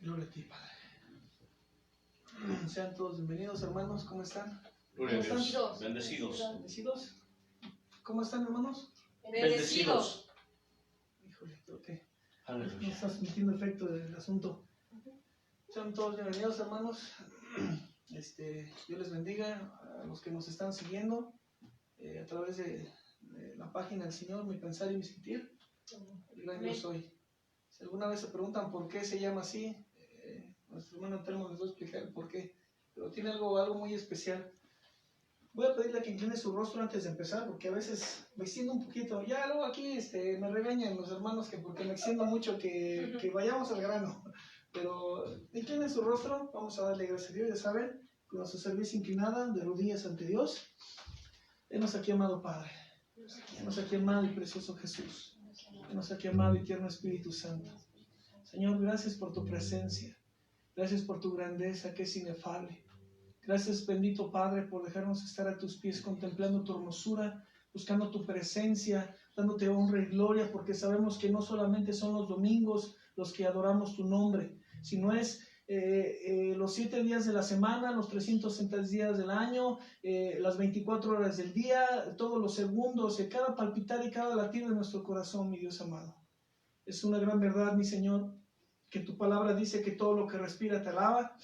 Gloria a ti, Padre. Sean todos bienvenidos, hermanos. ¿Cómo están? Gloria a ¿Cómo Dios. están? Bendecidos. ¿Bendecidos? ¿Cómo están, hermanos? Bendecidos. Híjole, creo que no Aleluya. está sintiendo efecto del asunto. Sean todos bienvenidos, hermanos. Dios les bendiga a los que nos están siguiendo a través de la página del Señor, Mi Pensar y Mi Sentir. El gran yo soy. Si alguna vez se preguntan por qué se llama así, nuestro hermano Telmo les va a explicar el por qué, pero tiene algo muy especial. Voy a pedirle que incline su rostro antes de empezar, porque a veces me extiendo un poquito. Ya luego aquí me regañan los hermanos que porque me extiendo mucho, que vayamos al grano. Pero incline su rostro, vamos a darle gracias a Dios, ya saben, con nuestra servicio inclinada, de rodillas ante Dios. Henos aquí, amado Padre. Henos aquí, amado y precioso Jesús. Henos aquí, amado y tierno Espíritu Santo. Señor, gracias por tu presencia. Gracias por tu grandeza que es inefable. Gracias, bendito Padre, por dejarnos estar a tus pies contemplando tu hermosura, buscando tu presencia, dándote honra y gloria, porque sabemos que no solamente son los domingos los que adoramos tu nombre, sino es los 7 días de la semana, los 360 días del año, las 24 horas del día, todos los segundos, cada palpitar y cada latir de nuestro corazón, mi Dios amado. Es una gran verdad, mi Señor, que tu palabra dice que todo lo que respira te alaba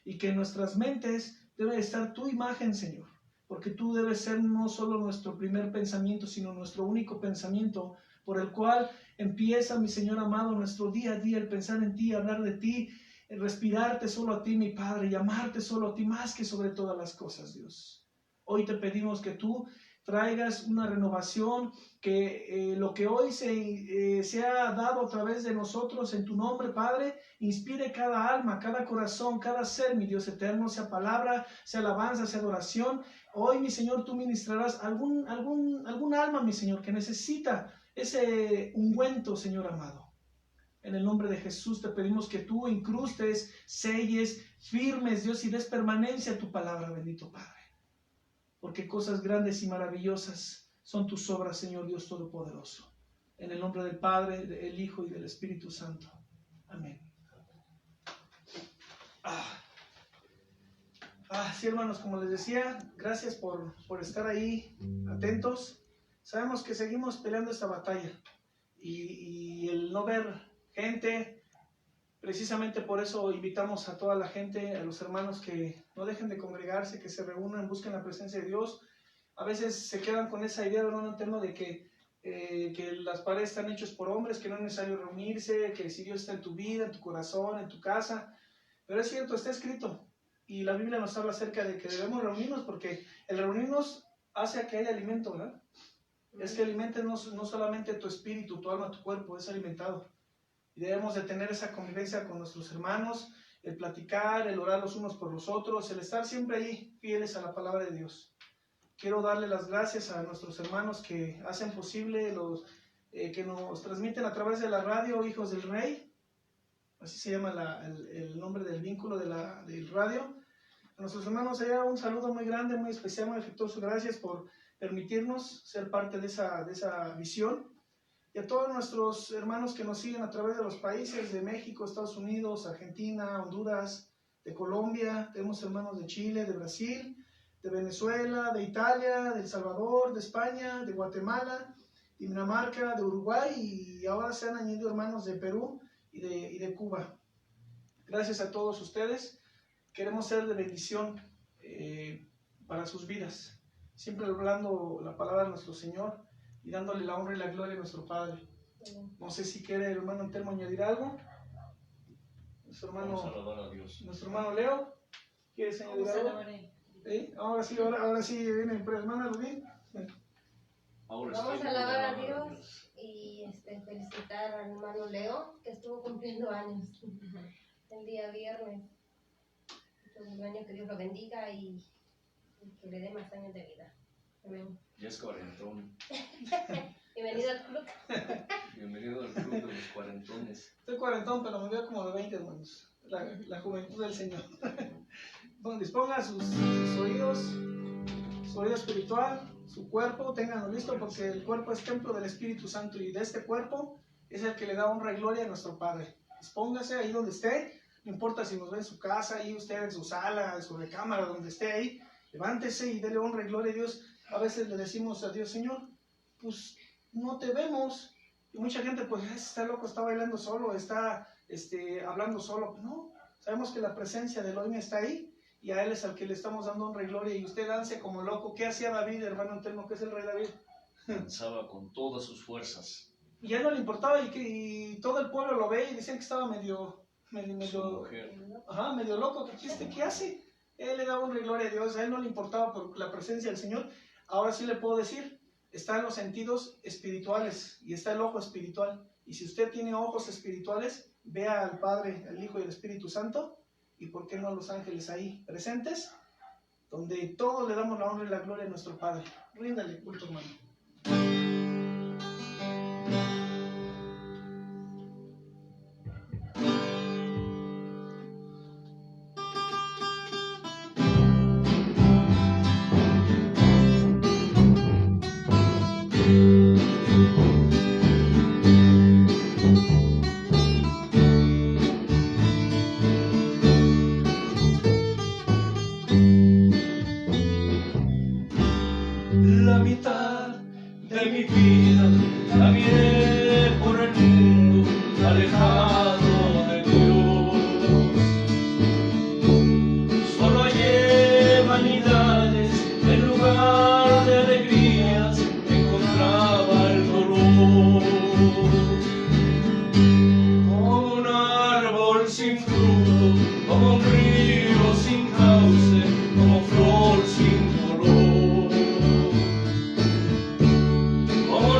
y que en nuestras mentes debe estar tu imagen, Señor, porque tú debes ser no solo nuestro primer pensamiento, sino nuestro único pensamiento, por el cual empieza, mi Señor amado, nuestro día a día, el pensar en ti, hablar de ti, el respirarte solo a ti, mi Padre, y amarte solo a ti más que sobre todas las cosas, Dios. Hoy te pedimos que tú traigas una renovación, que lo que hoy se ha dado a través de nosotros en tu nombre, Padre, inspire cada alma, cada corazón, cada ser, mi Dios eterno, sea palabra, sea alabanza, sea adoración. Hoy, mi Señor, tú ministrarás algún alma, mi Señor, que necesita ese ungüento, Señor amado. En el nombre de Jesús te pedimos que tú incrustes, selles, firmes, Dios, y des permanencia a tu palabra, bendito Padre. Porque cosas grandes y maravillosas son tus obras, Señor Dios Todopoderoso. En el nombre del Padre, del Hijo y del Espíritu Santo. Amén. Sí, hermanos, como les decía, gracias por estar ahí atentos. Sabemos que seguimos peleando esta batalla y el no ver gente, precisamente por eso invitamos a toda la gente, a los hermanos que no dejen de congregarse, que se reúnan, busquen la presencia de Dios. A veces se quedan con esa idea, hermano Antelmo, de que las paredes están hechas por hombres, que no es necesario reunirse, que si Dios está en tu vida, en tu corazón, en tu casa. Pero es cierto, está escrito. Y la Biblia nos habla acerca de que debemos reunirnos, porque el reunirnos hace a que haya alimento, ¿verdad? Es que alimentes no solamente tu espíritu, tu alma, tu cuerpo, es alimentado. Y debemos de tener esa convivencia con nuestros hermanos, el platicar, el orar los unos por los otros, el estar siempre ahí fieles a la palabra de Dios. Quiero darle las gracias a nuestros hermanos que hacen posible, que nos transmiten a través de la radio Hijos del Rey, así se llama el nombre del vínculo del radio. A nuestros hermanos allá un saludo muy grande, muy especial, muy afectuoso. Gracias por permitirnos ser parte de esa visión. Y a todos nuestros hermanos que nos siguen a través de los países de México, Estados Unidos, Argentina, Honduras, de Colombia, tenemos hermanos de Chile, de Brasil, de Venezuela, de Italia, de El Salvador, de España, de Guatemala, de Dinamarca, de Uruguay, y ahora se han añadido hermanos de Perú y de Cuba. Gracias a todos ustedes. Queremos ser de bendición para sus vidas, siempre hablando la palabra de nuestro Señor y dándole la honra y la gloria a nuestro Padre. No sé si quiere el hermano Antelmo añadir algo. Nuestro hermano Leo, ¿quieres añadir algo? ¿Sí? Ahora sí viene, pero hermana Rubín. Vamos a alabar a Dios y felicitar al hermano Leo, que estuvo cumpliendo años el día viernes. Un año, que Dios lo bendiga y que le dé más años de vida. Amén. Ya es cuarentón. Bienvenido al club. Bienvenido al club de los cuarentones. Estoy cuarentón, pero me veo como de 20, hermanos. La juventud del Señor. Bueno, disponga sus oídos, su oído espiritual, su cuerpo, ténganlo listo, porque el cuerpo es templo del Espíritu Santo y de este cuerpo es el que le da honra y gloria a nuestro Padre. Dispóngase ahí donde esté, no importa si nos ve en su casa, ahí usted en su sala, en su recámara, donde esté ahí, levántese y dele honra y gloria a Dios. A veces le decimos a Dios, Señor, pues no te vemos. Y mucha gente, pues, está loco, está bailando solo, está hablando solo. No, sabemos que la presencia de Elohim está ahí y a Él es al que le estamos dando honra y gloria. Y usted dance como loco. ¿Qué hacía David, hermano Antelmo, que es el rey David? Danzaba con todas sus fuerzas. Y a él no le importaba y todo el pueblo lo ve y decían que estaba medio loco. ¿Qué hace? Él le daba honra y gloria a Dios, a él no le importaba por la presencia del Señor. Ahora sí le puedo decir, están los sentidos espirituales y está el ojo espiritual. Y si usted tiene ojos espirituales, vea al Padre, al Hijo y al Espíritu Santo, y por qué no a los ángeles ahí presentes, donde todos le damos la honra y la gloria a nuestro Padre. Ríndale culto, hermano. La mitad de mi vida caminé por el mundo alejado de Dios. Solo hallé vanidades en lugar de alegrías, encontraba el dolor. Como un árbol sin fruto, como un río sin cauce, como flor sin color.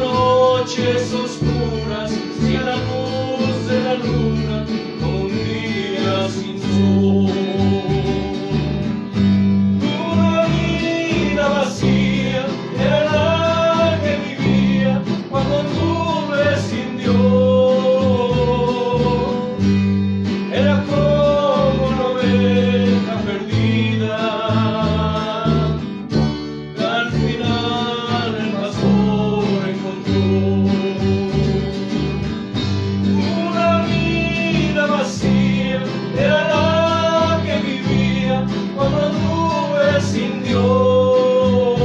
Noches oscuras sin la luz de la luna, como un día sin sol. Una vida vacía era la que vivía cuando tuve sin Dios. Era como una oveja perdida. Al final el pastor encontró. Una vida vacía era la que vivía cuando anduve sin Dios.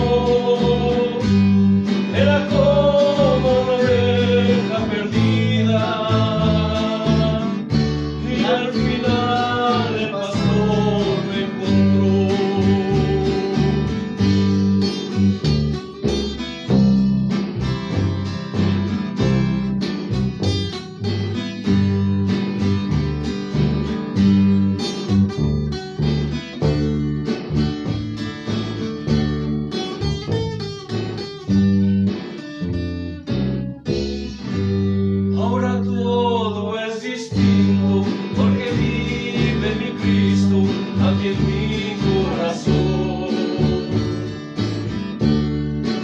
Era como una oveja perdida y al final el pastor me encontró. Ahora todo es distinto porque vive mi Cristo aquí en mi corazón.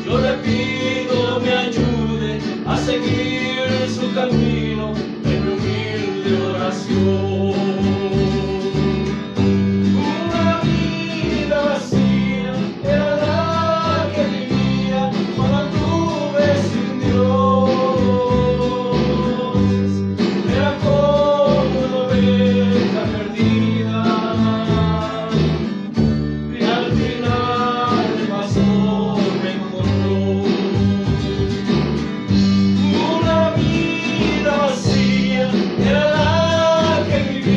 Yo le pido me ayude a seguir su camino en mi humilde oración. Una vida vacía era la que vivía cuando anduve sin Dios. Era como una oveja perdida y al final el pastor me encontró. Una vida vacía era la que vivía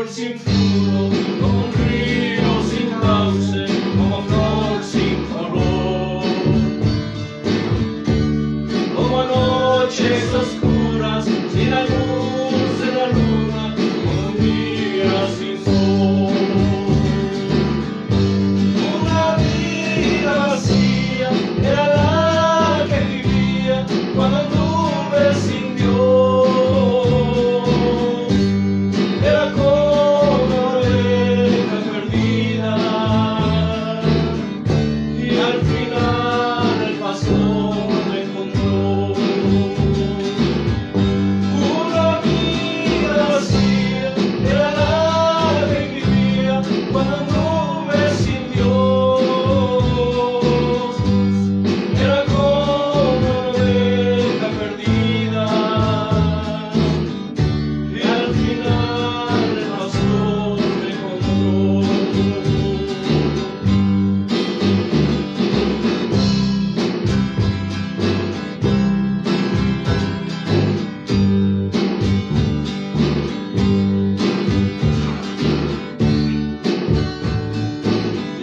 árbol sin fruto, como un río sin cauce, como flor sin color, como noches oscuras sin la luz de la luna, como un día sin sol. Una vida vacía era la que vivía cuando anduve sin Dios. Era como oveja perdida y al final el pastor me encontró. Una vida vacía era la que vivía cuando anduve sin Dios. Era como oveja perdida y al final el pastor me encontró.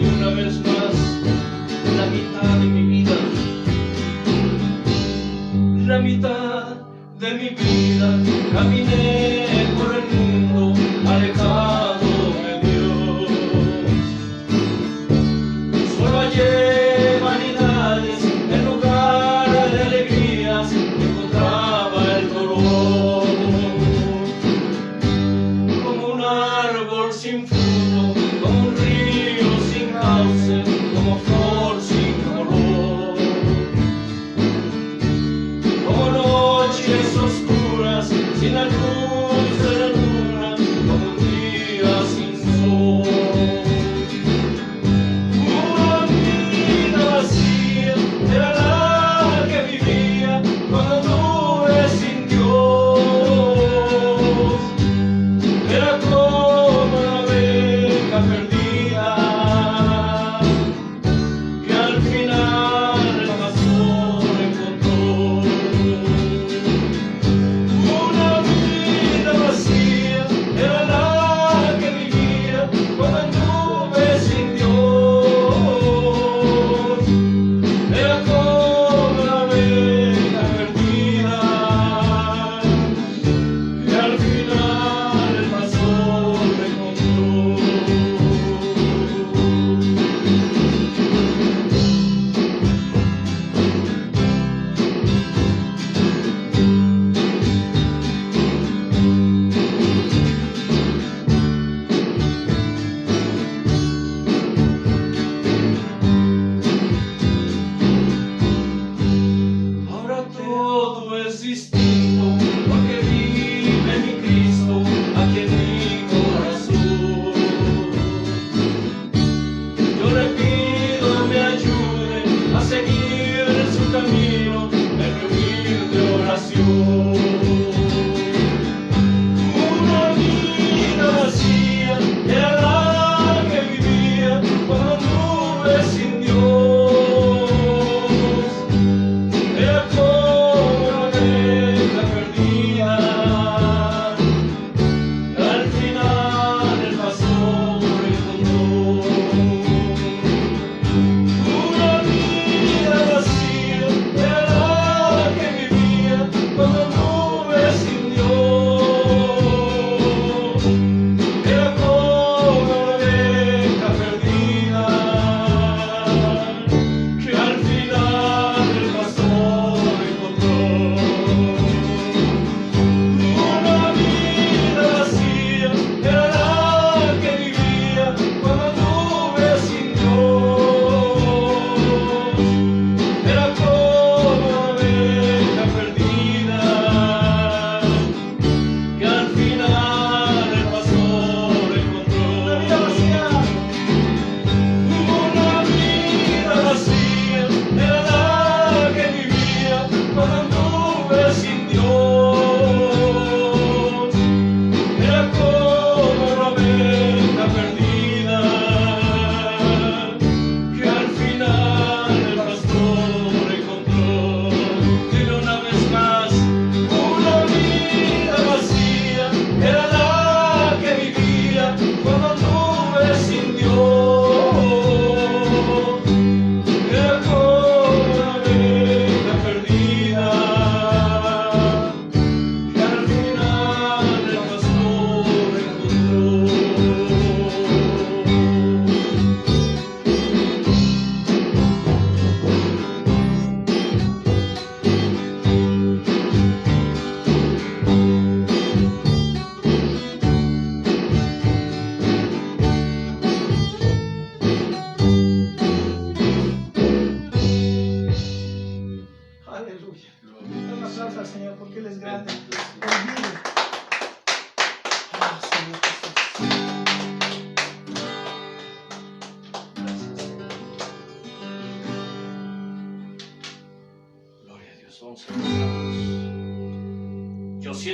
Y una vez más, la mitad de mi vida, la mitad de mi vida, caminé por el mundo alejado de Dios. Solo hallé vanidades en lugar de alegrías, encontraba el dolor. Como un árbol sin fruto, como un río sin cauce, como flor sin color, como noches oscuras sin la luz de la luna, como un día sin sol. Una vida vacía era la que vivía cuando anduve sin Dios. Era como una oveja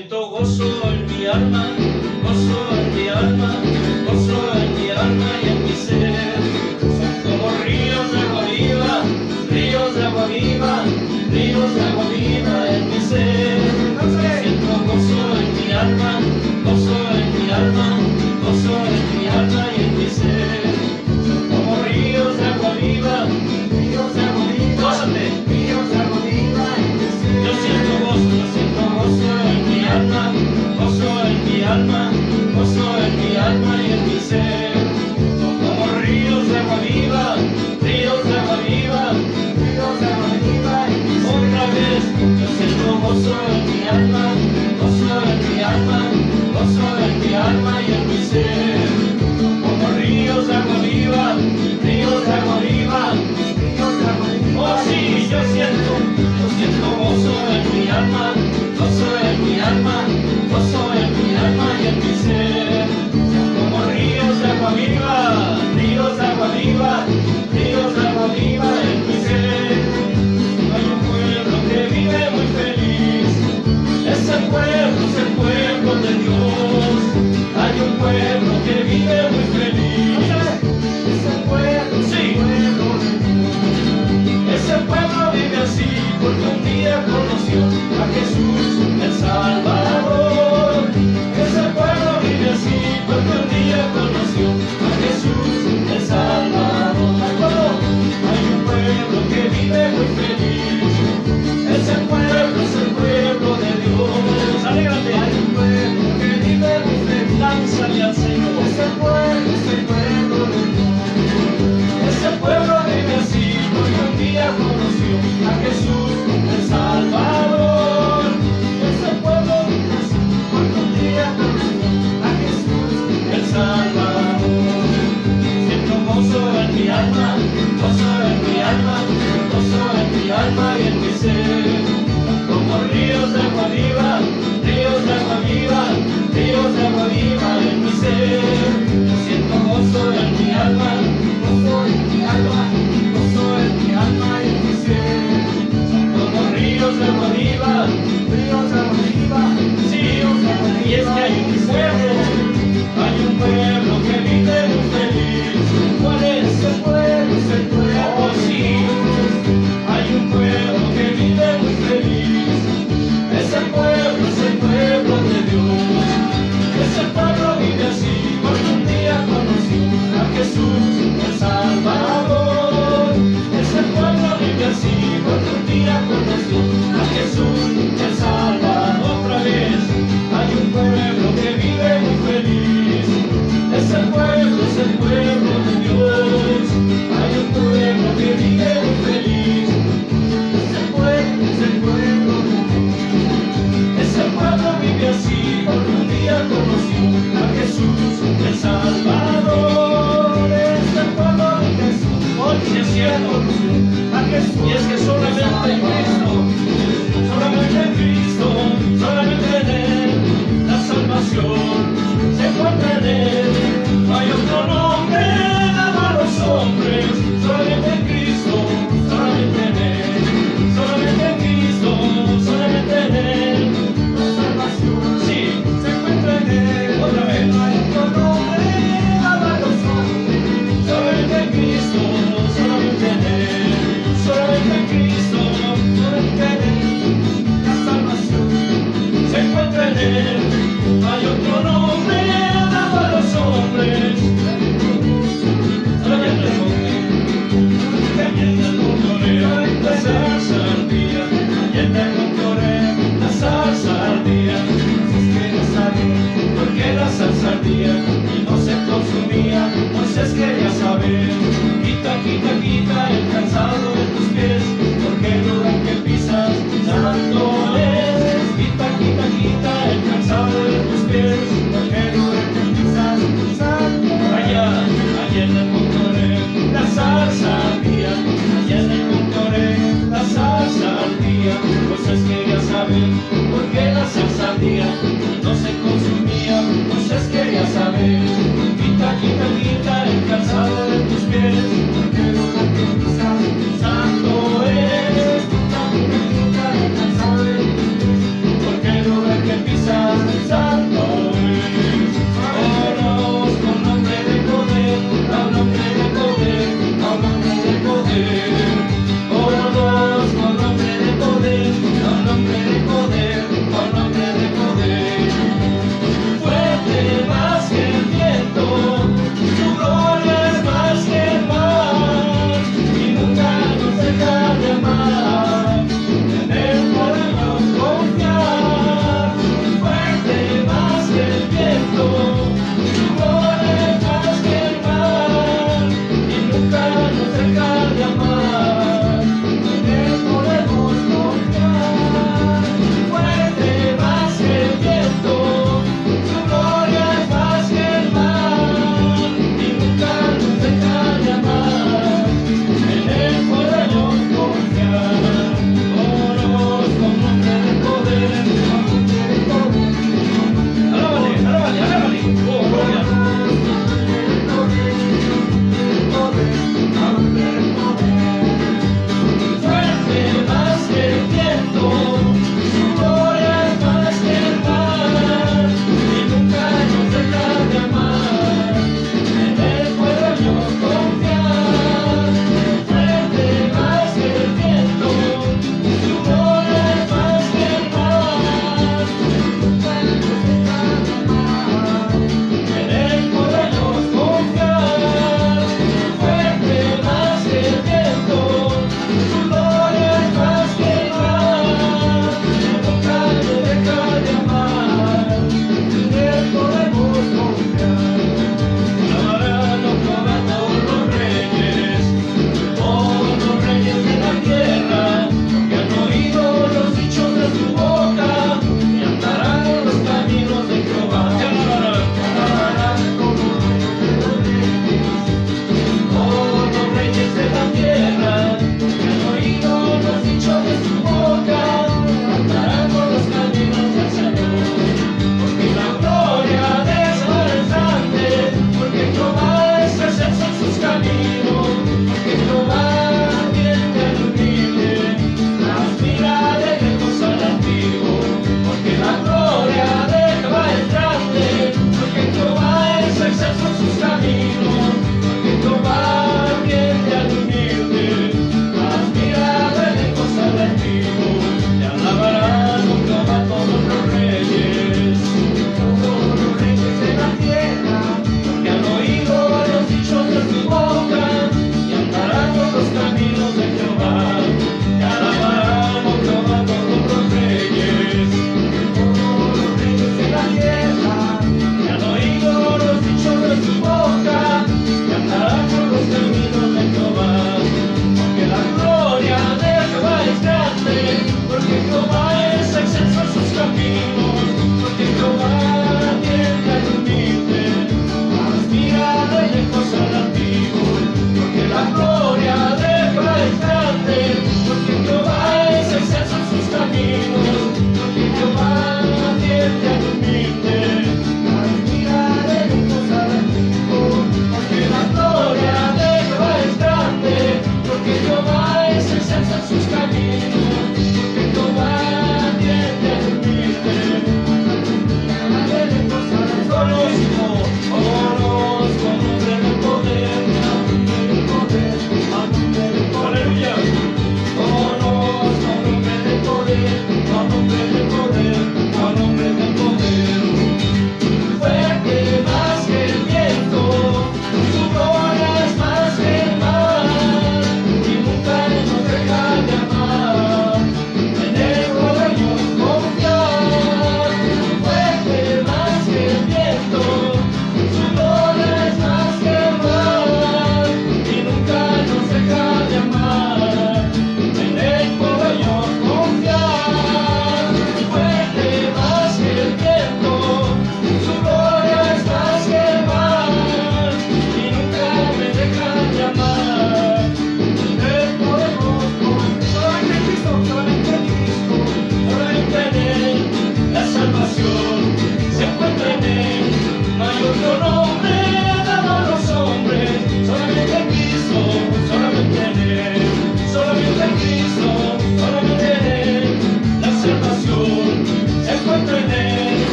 siento gozo en mi alma, gozo en mi alma, gozo en mi alma y en mi ser. Son como ríos de agua viva, ríos de agua viva, ríos de agua viva en mi ser. Siento gozo en mi alma, gozo en mi alma, gozo en mi alma y en mi ser. Son como ríos de agua viva, ríos de agua viva, gózate, ríos de agua viva en mi ser. Yo siento gozo en mi alma, gozo en mi alma, gozo en mi alma y en mi ser. Son como ríos de agua viva, ríos de agua viva, ríos de agua viva en mi ser. Otra vez, yo siento gozo en mi alma, gozo en mi alma, gozo en mi alma y en mi ser. Son como ríos de agua viva, ríos de agua viva, ríos de agua viva. Oh sí, yo siento gozo en mi alma, gozo en mi alma, gozo en mi alma y en mi ser. Son como ríos de agua viva, ríos de agua viva, ríos de agua viva en mi ser. Hay un pueblo que vive muy feliz, ese pueblo es el pueblo de Dios. Hay un pueblo que vive muy feliz, ese pueblo es el pueblo de Dios. Ese pueblo vive así porque un día conoció a Jesús el Salvador. Ese pueblo vive así porque un día conoció a Jesús el Salvador. Hay un pueblo que vive muy feliz, ese pueblo es el pueblo de Dios. Alégrate. Hay un pueblo que vive muy feliz, lánzale al Señor. Ese pueblo es el pueblo de Dios. Ese pueblo vive así porque un día conoció a Jesús el Salvador. Ese pueblo vive así porque un día conoció a Jesús el Salvador. Siento gozo en mi alma, gozo en mi alma, gozo en mi alma y en mi ser. Como ríos de agua viva, ríos de agua viva, ríos de agua viva en mi ser. Yo siento gozo en mi alma, gozo en mi alma, gozo en mi alma y en mi ser. Son como ríos de agua viva, ríos de agua viva, sí, ríos de agua viva. Y es que hay un pueblo que vive muy feliz. ¿Cuál es? Ese pueblo es el pueblo. Oh sí, hay un pueblo que vive muy feliz. Ese pueblo es el pueblo de Dios. Ese pueblo vive así porque un día conoció a Jesús el Salvador. Ese pueblo vive así porque un día conoció a Jesús el Salvador. Otra vez, hay un pueblo que vive muy feliz. Ese pueblo es el pueblo de Dios. Hay un pueblo que vive muy feliz. Ese pueblo es el pueblo de Dios. Ese pueblo vive así porque un día conoció a Jesús el Salvador. Ese pueblo vive así, hoy sí es cierto, a Jesús. Y es que solamente en Cristo, solamente en Cristo, solamente en Él, la salvación se encuentra en Él. No hay otro nombre dado a los hombres, solamente en Cristo, solamente en Él, solamente en Cristo, solamente en Él. La salvación, sí, se encuentra en Él. Otra vez. No hay otro nombre dado a los hombres, solamente en Cristo, solamente en Él, solamente en Cristo, solamente en Él. La salvación se encuentra en Él. No hay otro nombre dado a los hombres, solamente en Él. La salsa ardía, ayer me encontré la salsa ardía. Moisés quería saber por qué la salsa ardía y no se consumía. Moisés quería saber. Quita, quita, quita el calzado de tus pies, porque el lugar que pisas santo es. Quita, quita, quita el calzado de tus pies, porque el lugar que pisas santo es. Ayer me encontré la salsa ardía, ayer me encontré la salsa ardía. Moisés quería saber por qué la salsa ardía y no se consumía. Moisés quería saber. Quita, quita, quita el calzado de tus pies, porque el lugar que pisas santo es. Quita, quita, quita el calzado de tus pies, porque el lugar que pisas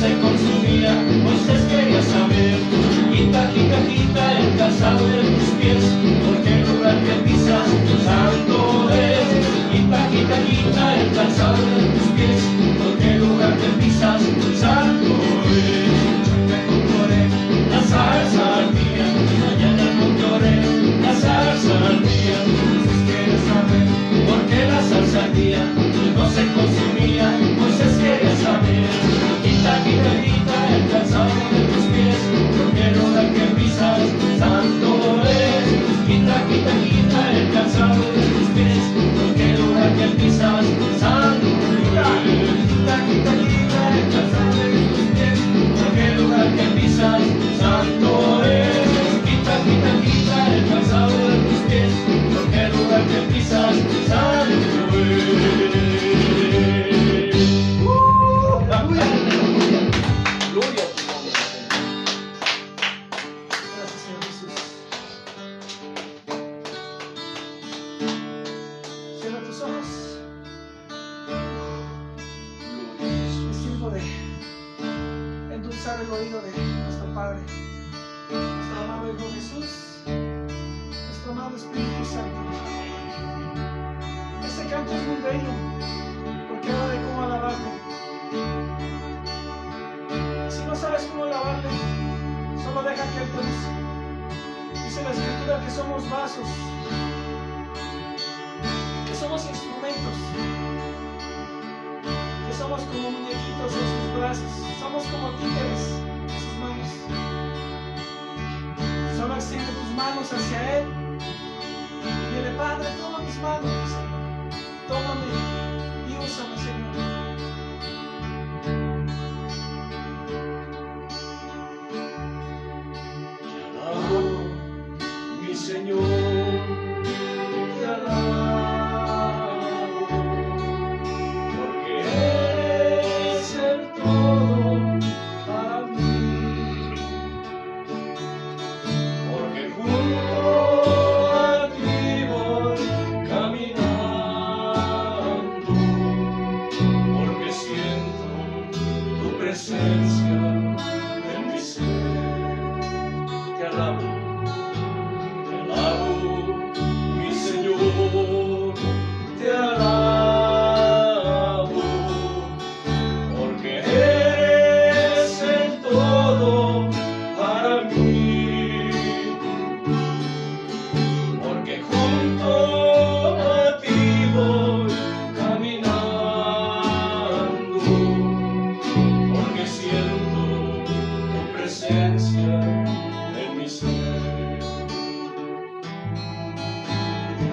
se consumía. Moisés quería saber, quita, quita, quita el calzado de tus pies, porque el lugar que pisas santo es. Quita, quita, quita el calzado de tus pies, porque el lugar que pisas santo es. La salsa ardía, mañana no lloré, la salsa ardía. Moisés quiere saber por qué la salsa ardía y no se consumía. Moisés quería saber, quita, quita, quita el calzado de tus pies, porque el lugar que pisas santo es. Quita, quita, quita el calzado de tus pies, porque el lugar que pisas santo es. Quita, quita, quita el calzado de tus pies, porque el lugar que pisas santo es. Quita, quita, quita el calzado de tus pies, porque el lugar que pisas santo es. Aleluya. Gloria a tu nombre, Señor. Gracias, Señor Jesús. Cierra tus ojos. Es tiempo de endulzar el oído de nuestro Padre, nuestro amado Hijo Jesús, nuestro amado Espíritu Santo. Este canto es muy bello porque habla de cómo alabarle. Si no sabes cómo alabarle, solo deja que Él te use. Dice la Escritura que somos vasos, que somos instrumentos, que somos como muñequitos en sus brazos, somos como títeres en sus manos. Solo extiende tus manos hacia Él y dile: Padre, toma mis manos, Señor. Tómame y úsame, Señor. Mi Señor, te alabo, porque eres el todo para mí, porque junto a ti voy caminando, porque siento tu presencia en mi ser. Te alabo. Mi Señor, te alabo, porque eres el todo para mí, porque junto a ti voy caminando, porque siento tu presencia en mi ser.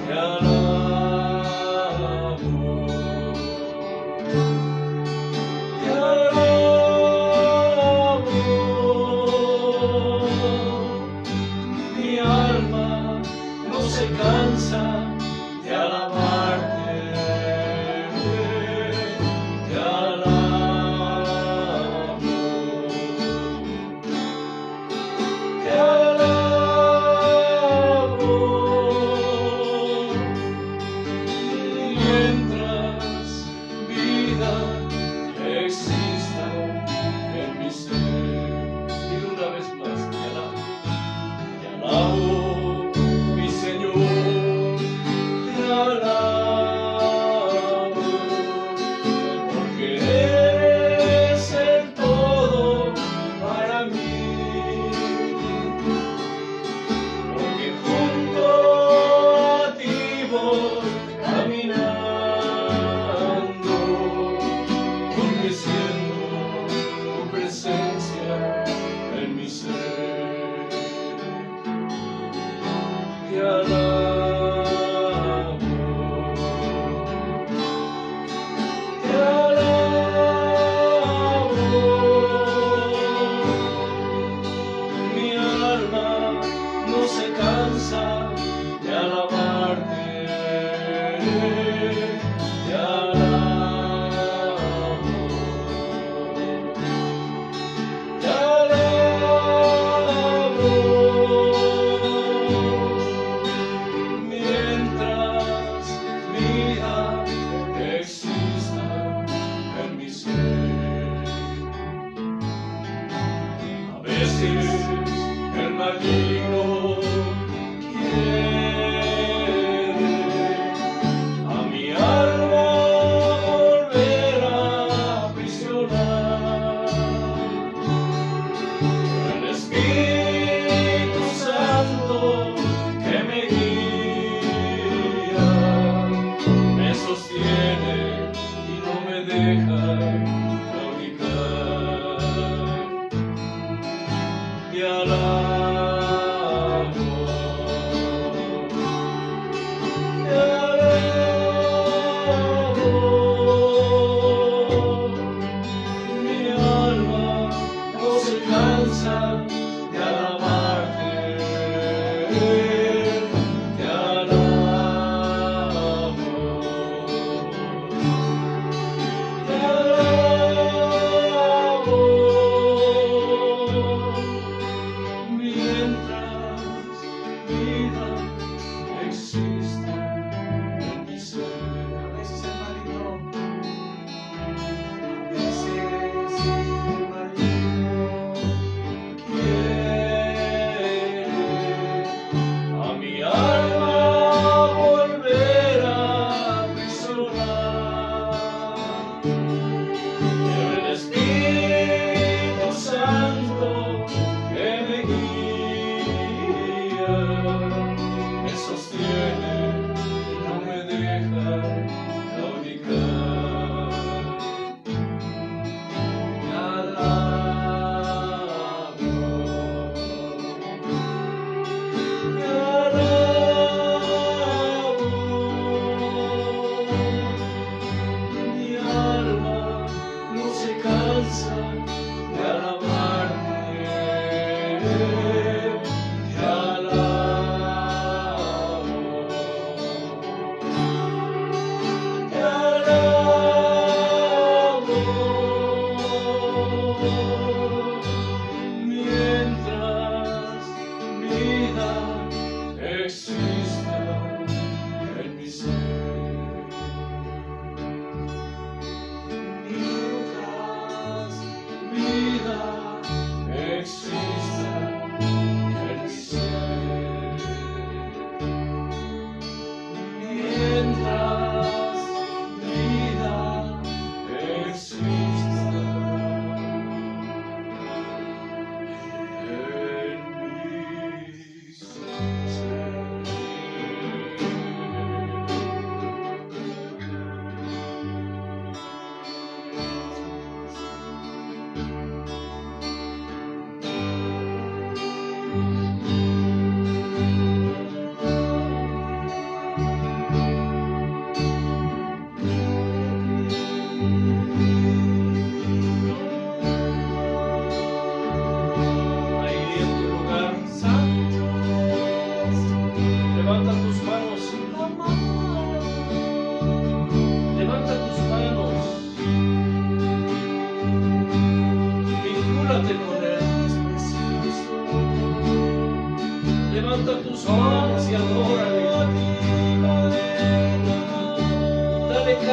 Te alabo, te alabo, mi alma no se cansa de alabarte, te alabo, te alabo. Mientras vida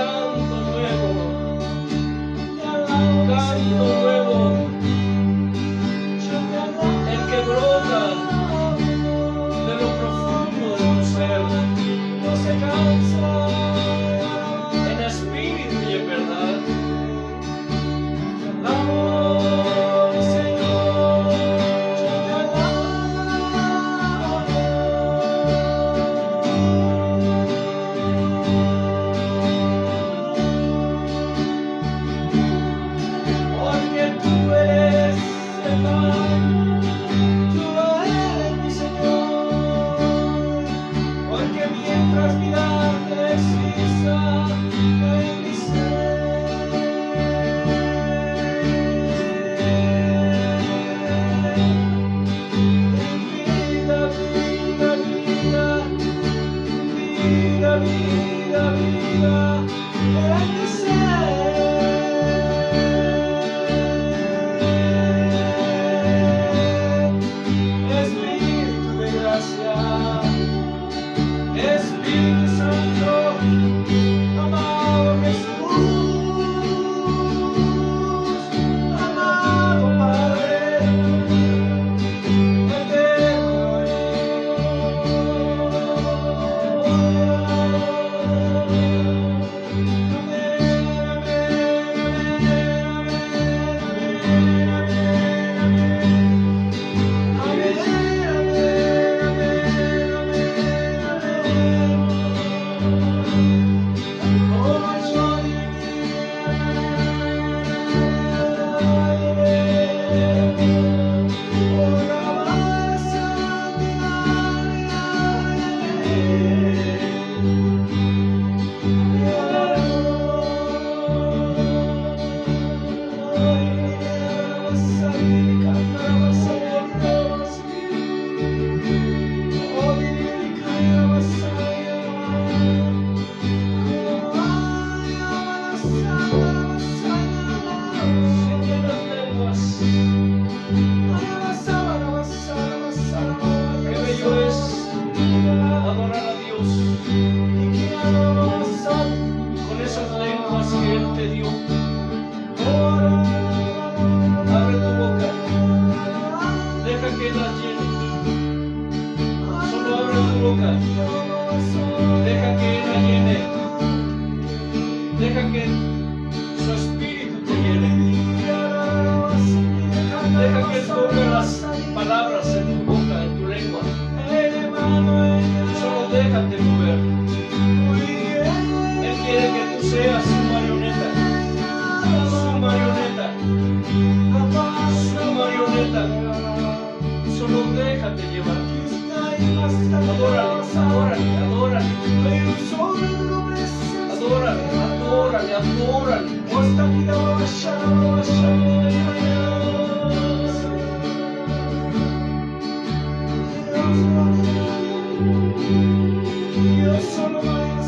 canto nuevo, el que brota de lo profundo de tu ser, no se cansa. en espíritu y en verdad. Te alabo, mi Señor, yo te alabo. Porque tú eres el pan, tú eres mi Señor. Porque mientras mi vida exista en mi vida, vida, vida, vida, vida, vida, en mi Espíritu de gracia, Espíritu Santo, amado Jesús, amado Padre, eterno Siente las lenguas, qué bello es adorar a Dios con esas lenguas que Él te dio. Abre tu boca, deja que Él las llene. Solo abre tu boca, deja que Él la llene. Deja que su espíritu te llene. Deja que Él ponga las palabras en tu boca, en tu lengua. Solo déjate mover. Él quiere que tú seas su marioneta. Su marioneta. Su marioneta. Solo déjate llevar. Adórale, adórale, adórale. Adórale, adórale, adórale. Yo solo voy a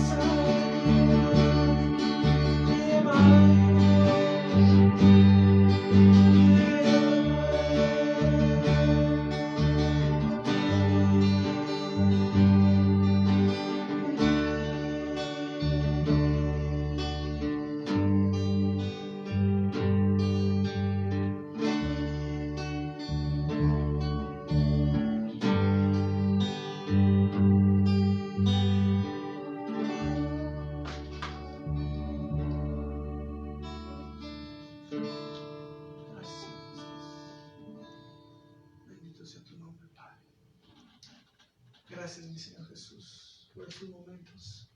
Gracias, mi Señor Jesús, por estos momentos.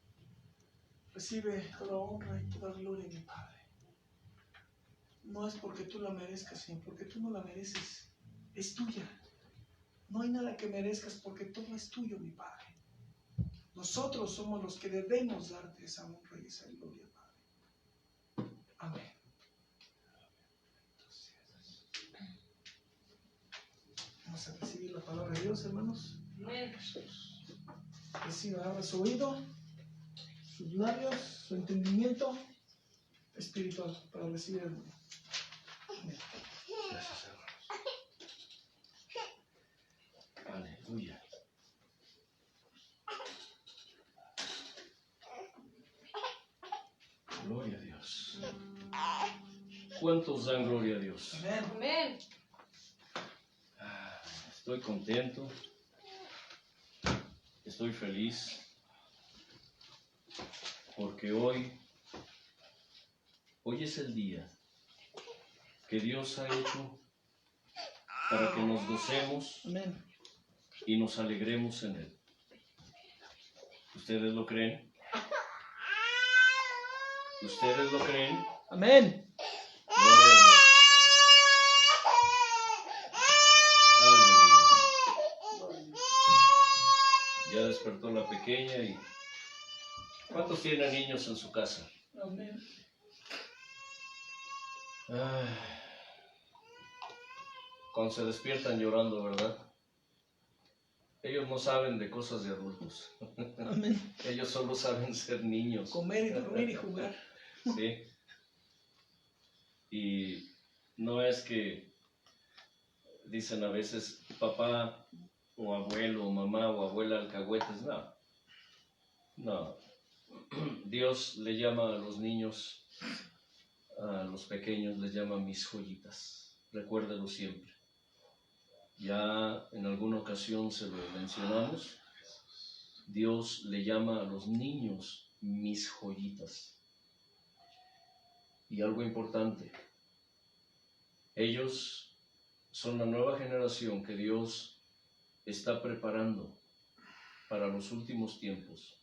Recibe toda honra y toda gloria, mi Padre. No es porque tú la merezcas, Señor, porque tú no la mereces. Es tuya. No hay nada que merezcas porque todo es tuyo, mi Padre. Nosotros somos los que debemos darte esa honra y esa gloria, Padre. Amén. Vamos a recibir la palabra de Dios, hermanos. Amén. Reciba, abra su oído, sus labios, su entendimiento espiritual para recibir el mundo. Amén. Gracias, hermanos. Aleluya. Dios? ¿Cuántos dan gloria a Dios? Amén. Amén. Estoy contento, estoy feliz, porque hoy es el día que Dios ha hecho para que nos gocemos Amén. y nos alegremos en Él. ¿Ustedes lo creen? ¿Ustedes lo creen? Amén. Gloria a Dios. Aleluya. Ya despertó la pequeña y... ¿Cuántos tienen niños en su casa? Amén. Cuando se despiertan llorando, ¿verdad? Ellos no saben de cosas de adultos. Amén. Ellos solo saben ser niños. Comer y dormir y jugar. Sí. Y no es que dicen a veces papá o abuelo o mamá o abuela alcahuetes, no. No. Dios le llama a los niños, a los pequeños les llama mis joyitas. Recuérdelo siempre. Ya en alguna ocasión se lo mencionamos. Dios le llama a los niños mis joyitas. Y algo importante, ellos son la nueva generación que Dios está preparando para los últimos tiempos.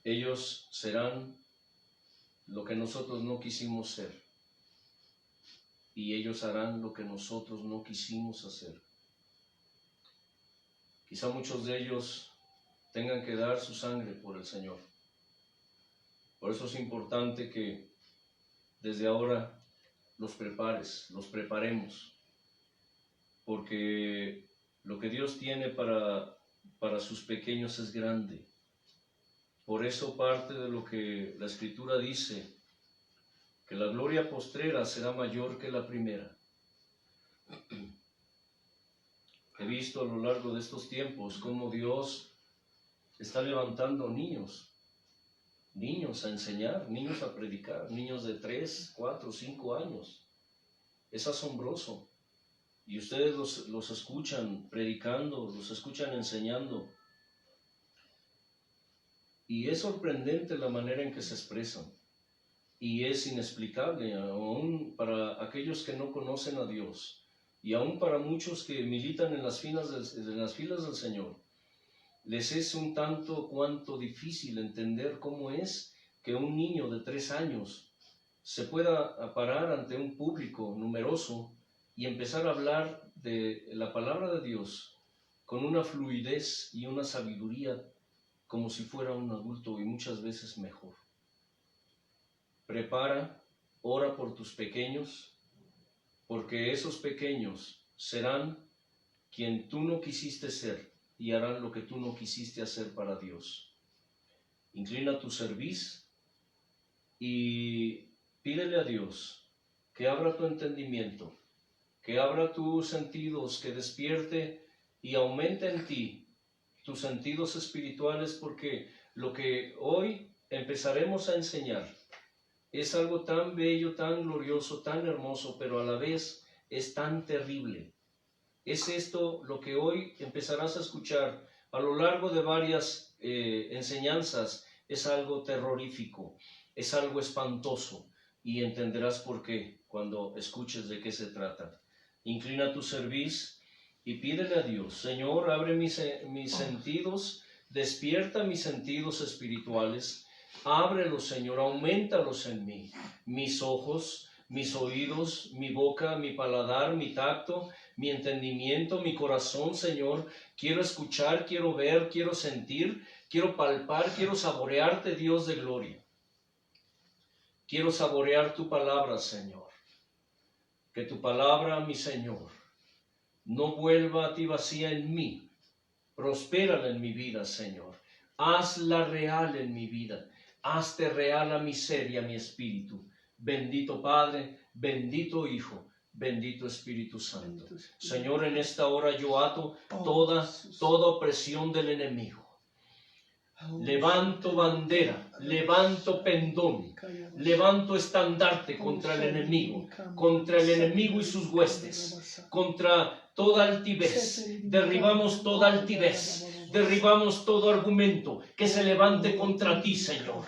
Ellos serán lo que nosotros no quisimos ser. Y ellos harán lo que nosotros no quisimos hacer. Quizá muchos de ellos tengan que dar su sangre por el Señor. Por eso es importante que desde ahora los preparemos, porque lo que Dios tiene para sus pequeños es grande. Por eso parte de lo que la Escritura dice, que la gloria postrera será mayor que la primera. He visto a lo largo de estos tiempos cómo Dios está levantando niños a enseñar, niños a predicar, niños de 3, 4, 5 años. Es asombroso. Y ustedes los escuchan predicando, los escuchan enseñando. Y es sorprendente la manera en que se expresan. Y es inexplicable, aún para aquellos que no conocen a Dios, y aún para muchos que militan en las filas del Señor. Les es un tanto cuanto difícil entender cómo es que un niño de 3 años se pueda parar ante un público numeroso y empezar a hablar de la palabra de Dios con una fluidez y una sabiduría como si fuera un adulto, y muchas veces mejor. Prepara, ora por tus pequeños, porque esos pequeños serán quien tú no quisiste ser y harán lo que tú no quisiste hacer para Dios. Inclina tu cerviz y pídele a Dios que abra tu entendimiento, que abra tus sentidos, que despierte y aumente en ti tus sentidos espirituales, porque lo que hoy empezaremos a enseñar es algo tan bello, tan glorioso, tan hermoso, pero a la vez es tan terrible. Es esto lo que hoy empezarás a escuchar a lo largo de varias enseñanzas. Es algo terrorífico, es algo espantoso, y entenderás por qué cuando escuches de qué se trata. Inclina tu cerviz y pídele a Dios: Señor, abre mis sentidos, despierta mis sentidos espirituales, ábrelos, Señor, aumentalos en mí, mis ojos, mis oídos, mi boca, mi paladar, mi tacto, mi entendimiento, mi corazón, Señor. Quiero escuchar, quiero ver, quiero sentir, quiero palpar, quiero saborearte, Dios de gloria. Quiero saborear tu palabra, Señor. Que tu palabra, mi Señor, no vuelva a ti vacía en mí. Prospérala en mi vida, Señor. Hazla real en mi vida. Hazte real a mi ser y a mi espíritu. Bendito Padre, bendito Hijo, bendito Espíritu Santo. Señor, en esta hora yo ato toda opresión del enemigo. levanto bandera, levanto pendón, levanto estandarte contra el enemigo y sus huestes, contra toda altivez. Derribamos toda altivez, derribamos todo argumento que se levante contra ti, Señor.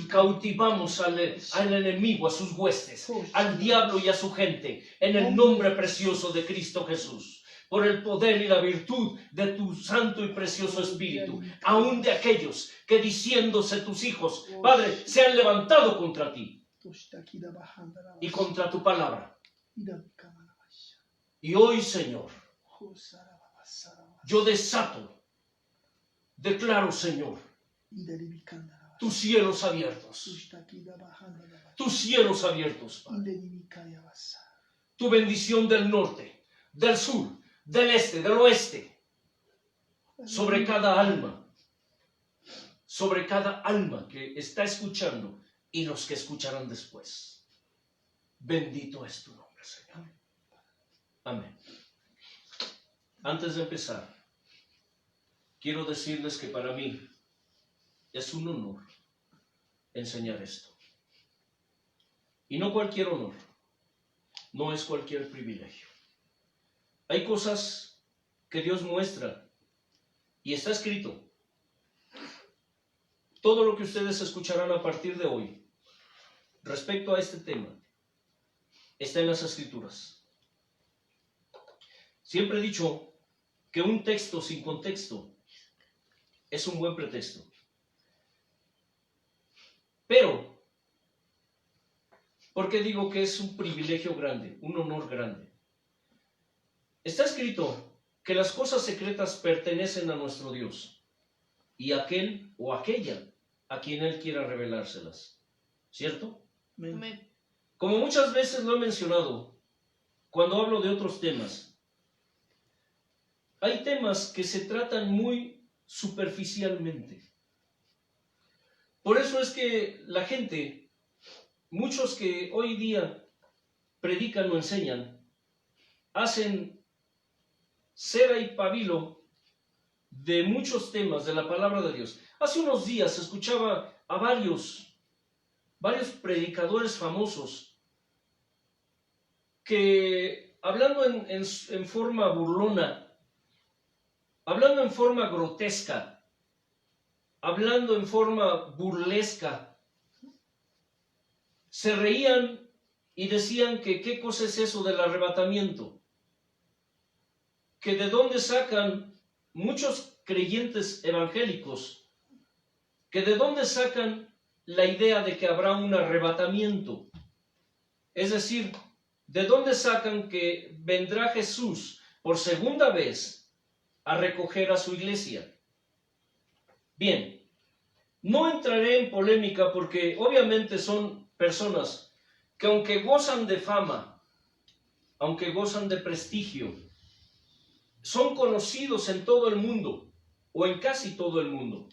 Cautivamos al enemigo, a sus huestes, al diablo y a su gente, en el nombre precioso de Cristo Jesús. Por el poder y la virtud de tu santo y precioso Espíritu, aún de aquellos que diciéndose tus hijos, Padre, se han levantado contra ti y contra tu palabra. Y hoy, Señor, yo desato, declaro, Señor, tus cielos abiertos, Padre. Tu bendición del norte, del sur, del este, del oeste, sobre cada alma que está escuchando y los que escucharán después. Bendito es tu nombre, Señor. Amén. Antes de empezar, quiero decirles que para mí es un honor enseñar esto. Y no cualquier honor, no es cualquier privilegio. Hay cosas que Dios muestra y está escrito. Todo lo que ustedes escucharán a partir de hoy respecto a este tema está en las Escrituras. Siempre he dicho que un texto sin contexto es un buen pretexto. Pero, ¿por qué digo que es un privilegio grande, un honor grande? Está escrito que las cosas secretas pertenecen a nuestro Dios y a aquel o aquella a quien Él quiera revelárselas. ¿Cierto? Amén. Como muchas veces lo he mencionado, cuando hablo de otros temas, hay temas que se tratan muy superficialmente. Por eso es que la gente, muchos que hoy día predican o enseñan, hacen cera y pabilo de muchos temas de la palabra de Dios. Hace unos días escuchaba a varios predicadores famosos que hablando en forma burlona, hablando en forma grotesca, hablando en forma burlesca, se reían y decían que qué cosa es eso del arrebatamiento, que de dónde sacan muchos creyentes evangélicos, que de dónde sacan la idea de que habrá un arrebatamiento. Es decir, de dónde sacan que vendrá Jesús por segunda vez a recoger a su iglesia. Bien, no entraré en polémica porque obviamente son personas que aunque gozan de fama, aunque gozan de prestigio, son conocidos en todo el mundo, o en casi todo el mundo.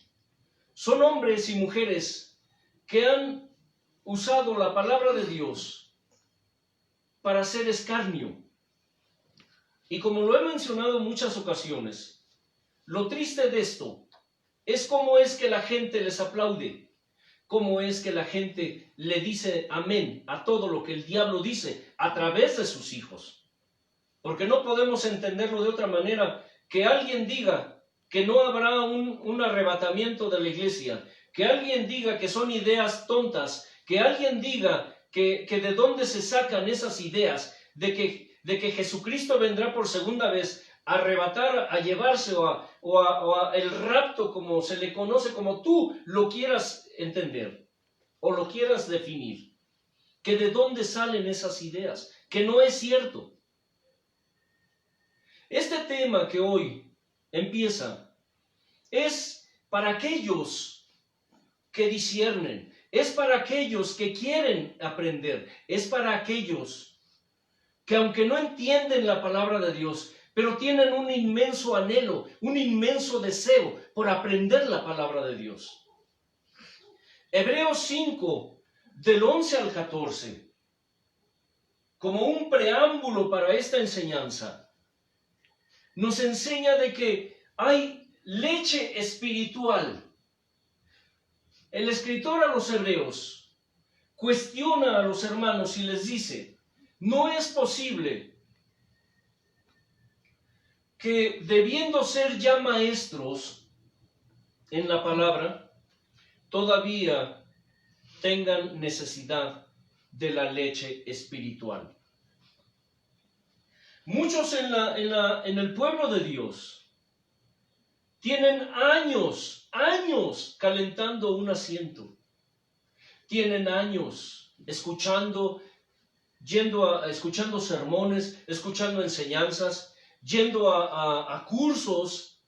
Son hombres y mujeres que han usado la palabra de Dios para hacer escarnio. Y como lo he mencionado en muchas ocasiones, lo triste de esto es cómo es que la gente les aplaude, cómo es que la gente le dice amén a todo lo que el diablo dice a través de sus hijos. Porque no podemos entenderlo de otra manera, que alguien diga que no habrá un arrebatamiento de la iglesia, que alguien diga que son ideas tontas, que alguien diga que de dónde se sacan esas ideas de que Jesucristo vendrá por segunda vez a arrebatar, a llevarse o a el rapto, como se le conoce, como tú lo quieras entender o lo quieras definir. Que de dónde salen esas ideas, que no es cierto. Este tema que hoy empieza es para aquellos que disciernen, es para aquellos que quieren aprender, es para aquellos que aunque no entienden la palabra de Dios, pero tienen un inmenso anhelo, un inmenso deseo por aprender la palabra de Dios. Hebreos 5, del 11 al 14, como un preámbulo para esta enseñanza, nos enseña de que hay leche espiritual el escritor a los hebreos cuestiona a los hermanos y les dice, no es posible que debiendo ser ya maestros en la palabra, todavía tengan necesidad de la leche espiritual. Muchos en el pueblo de Dios tienen años calentando un asiento. Tienen años escuchando sermones, escuchando enseñanzas, yendo a cursos,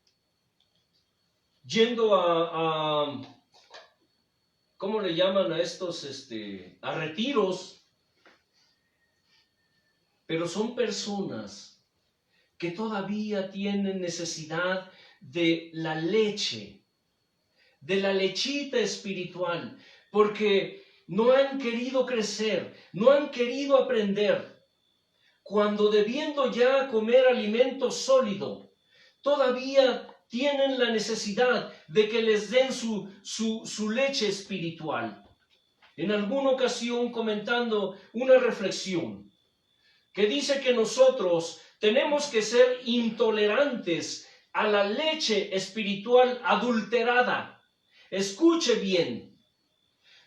yendo a ¿cómo le llaman a estos? A retiros. Pero son personas que todavía tienen necesidad de la leche, de la lechita espiritual, porque no han querido crecer, no han querido aprender. Cuando debiendo ya comer alimento sólido, todavía tienen la necesidad de que les den su leche espiritual. En alguna ocasión, comentando una reflexión, que dice que nosotros tenemos que ser intolerantes a la leche espiritual adulterada. Escuche bien,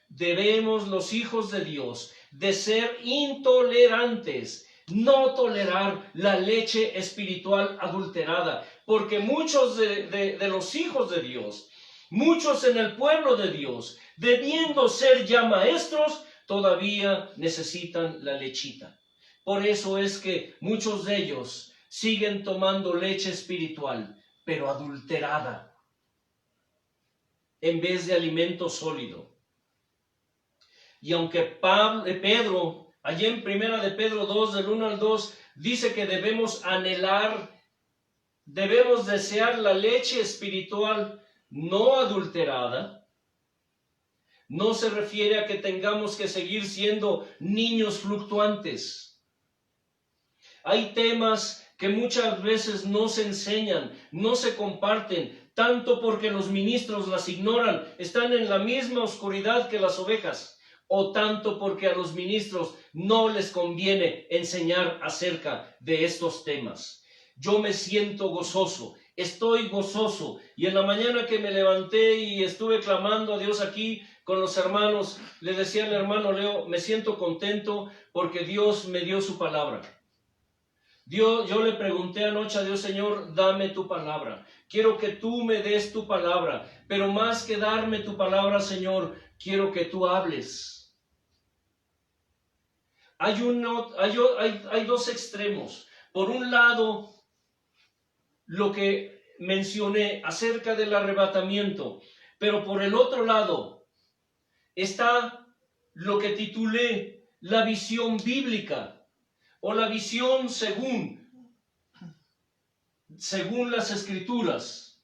debemos los hijos de Dios de ser intolerantes, no tolerar la leche espiritual adulterada, porque muchos de los hijos de Dios, muchos en el pueblo de Dios, debiendo ser ya maestros, todavía necesitan la lechita. Por eso es que muchos de ellos siguen tomando leche espiritual, pero adulterada, en vez de alimento sólido. Y aunque Pedro, allí en 1 de Pedro 2, del 1 al 2, dice que debemos anhelar, debemos desear la leche espiritual no adulterada, no se refiere a que tengamos que seguir siendo niños fluctuantes. Hay temas que muchas veces no se enseñan, no se comparten, tanto porque los ministros las ignoran, están en la misma oscuridad que las ovejas, o tanto porque a los ministros no les conviene enseñar acerca de estos temas. Yo me siento gozoso, estoy gozoso, y en la mañana que me levanté y estuve clamando a Dios aquí con los hermanos, le decía al hermano Leo, me siento contento porque Dios me dio su palabra. Yo le pregunté anoche a Dios, Señor, dame tu palabra. Quiero que tú me des tu palabra, pero más que darme tu palabra, Señor, quiero que tú hables. Hay dos extremos. Por un lado, lo que mencioné acerca del arrebatamiento, pero por el otro lado está lo que titulé la visión bíblica, o la visión según las Escrituras,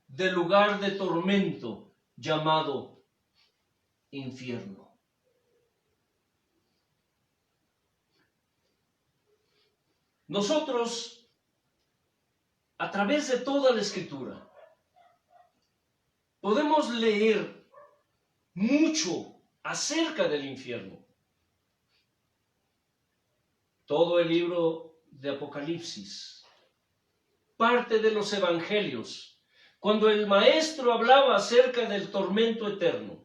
del lugar de tormento llamado infierno. Nosotros, a través de toda la Escritura, podemos leer mucho acerca del infierno. Todo el libro de Apocalipsis, parte de los evangelios, cuando el maestro hablaba acerca del tormento eterno,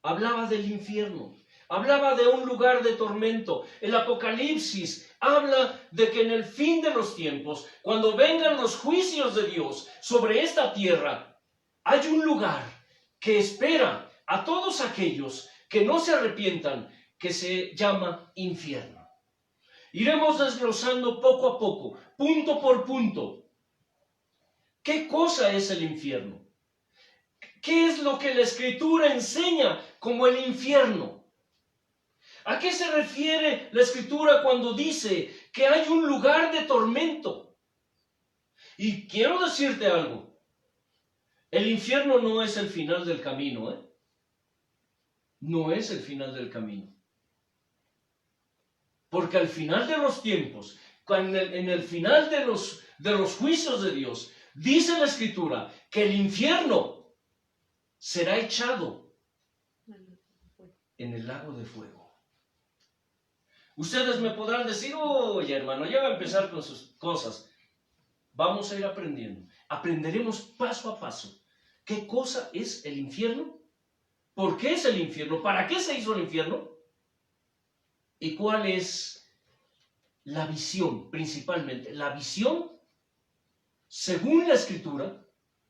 hablaba del infierno, hablaba de un lugar de tormento. El Apocalipsis habla de que en el fin de los tiempos, cuando vengan los juicios de Dios sobre esta tierra, hay un lugar que espera a todos aquellos que no se arrepientan, que se llama infierno. Iremos desglosando poco a poco, punto por punto. ¿Qué cosa es el infierno? ¿Qué es lo que la Escritura enseña como el infierno? ¿A qué se refiere la Escritura cuando dice que hay un lugar de tormento? Y quiero decirte algo. El infierno no es el final del camino, ¿eh? No es el final del camino. Porque al final de los tiempos, en el final de los juicios de Dios, dice la Escritura que el infierno será echado en el lago de fuego. Ustedes me podrán decir, oye hermano, ya va a empezar con sus cosas. Vamos a ir aprendiendo. Aprenderemos paso a paso. ¿Qué cosa es el infierno? ¿Por qué es el infierno? ¿Para qué se hizo el infierno? ¿Y cuál es la visión, principalmente? La visión, según la Escritura,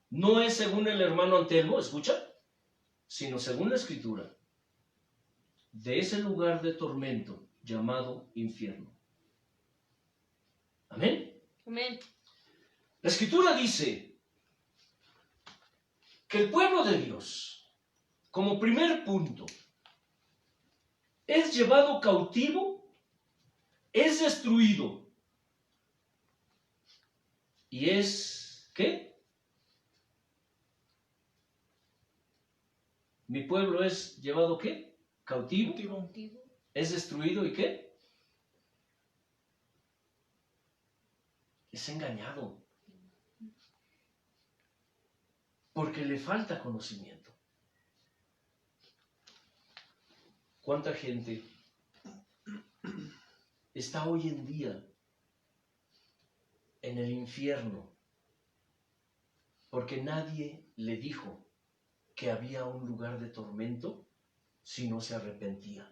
no es según el hermano Antelmo, ¿escucha? Sino según la Escritura, de ese lugar de tormento llamado infierno. ¿Amén? Amén. La Escritura dice que el pueblo de Dios, como primer punto, es llevado cautivo, es destruido y es, ¿qué? Mi pueblo es llevado, ¿qué? Cautivo, es destruido y ¿qué? Es engañado. Porque le falta conocimiento. ¿Cuánta gente está hoy en día en el infierno? Porque nadie le dijo que había un lugar de tormento si no se arrepentía.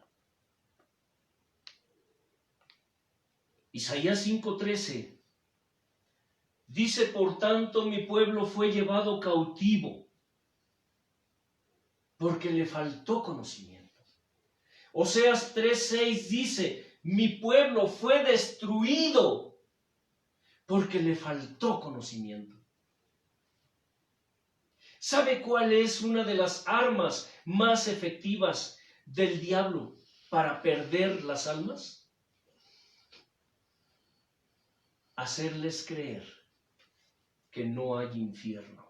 Isaías 5:13 dice, por tanto mi pueblo fue llevado cautivo porque le faltó conocimiento. Oseas 3:6 dice, mi pueblo fue destruido porque le faltó conocimiento. ¿Sabe cuál es una de las armas más efectivas del diablo para perder las almas? Hacerles creer que no hay infierno.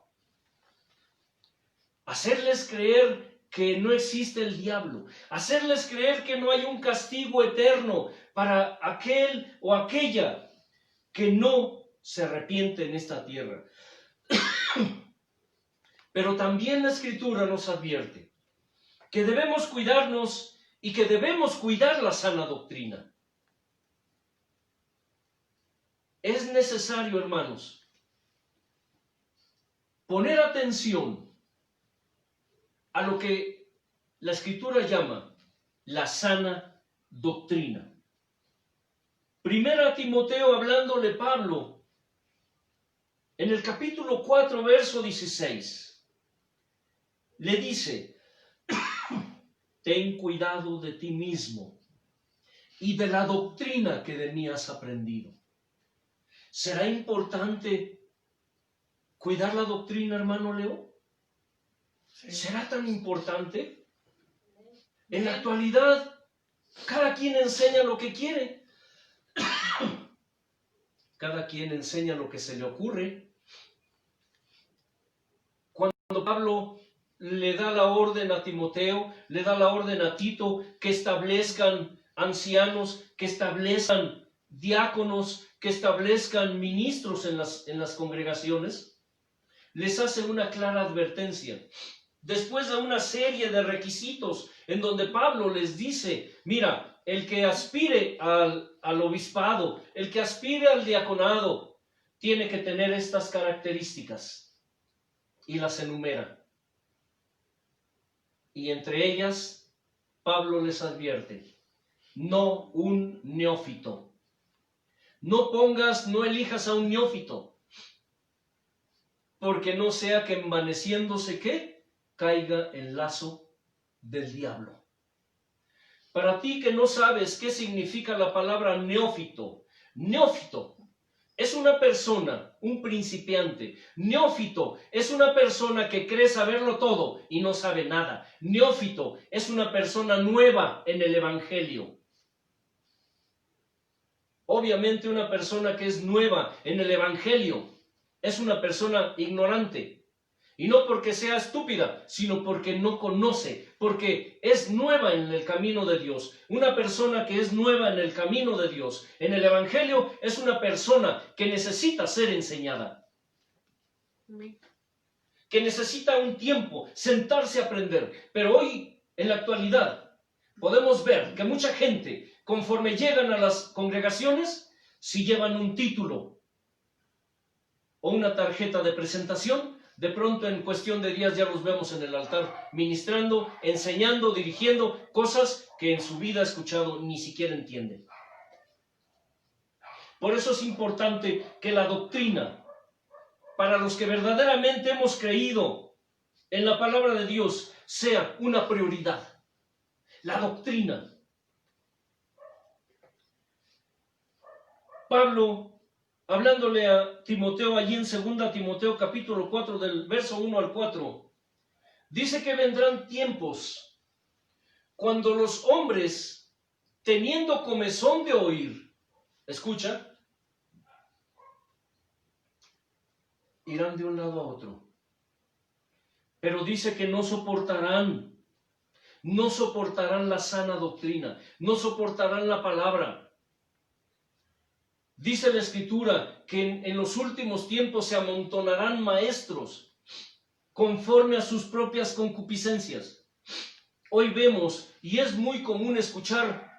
Hacerles creer que no existe el diablo. Hacerles creer que no hay un castigo eterno para aquel o aquella que no se arrepiente en esta tierra. Pero también la Escritura nos advierte que debemos cuidarnos y que debemos cuidar la sana doctrina. Es necesario, hermanos, poner atención a lo que la Escritura llama la sana doctrina. Primera Timoteo, hablándole Pablo, en el capítulo 4, verso 16, le dice, ten cuidado de ti mismo y de la doctrina que de mí has aprendido. ¿Será importante cuidar la doctrina, hermano Leo? Sí. ¿Será tan importante? En la actualidad, cada quien enseña lo que quiere. Cada quien enseña lo que se le ocurre. Cuando Pablo le da la orden a Timoteo, le da la orden a Tito que establezcan ancianos, que establezcan diáconos, que establezcan ministros en las congregaciones, les hace una clara advertencia. Después de una serie de requisitos en donde Pablo les dice, mira, el que aspire al obispado, el que aspire al diaconado, tiene que tener estas características. Y las enumera. Y entre ellas, Pablo les advierte, no un neófito. No elijas a un neófito, porque no sea que envaneciéndose, ¿qué? Caiga en lazo del diablo. Para ti que no sabes qué significa la palabra neófito, neófito es una persona, un principiante. Neófito es una persona que cree saberlo todo y no sabe nada. Neófito es una persona nueva en el Evangelio. Obviamente una persona que es nueva en el Evangelio es una persona ignorante. Y no porque sea estúpida, sino porque no conoce, porque es nueva en el camino de Dios. Una persona que es nueva en el camino de Dios, en el Evangelio, es una persona que necesita ser enseñada. que necesita un tiempo, sentarse a aprender. Pero hoy, en la actualidad, podemos ver que mucha gente, conforme llegan a las congregaciones, si llevan un título o una tarjeta de presentación, de pronto en cuestión de días ya los vemos en el altar ministrando, enseñando, dirigiendo cosas que en su vida ha escuchado ni siquiera entienden. Por eso es importante que la doctrina, para los que verdaderamente hemos creído en la palabra de Dios, sea una prioridad. La doctrina. Pablo, hablándole a Timoteo allí en 2 Timoteo capítulo 4 del verso 1 al 4, dice que vendrán tiempos cuando los hombres, teniendo comezón de oír, escucha, irán de un lado a otro. Pero dice que no soportarán la sana doctrina, no soportarán la palabra. Dice la Escritura que en los últimos tiempos se amontonarán maestros conforme a sus propias concupiscencias. Hoy vemos, y es muy común escuchar,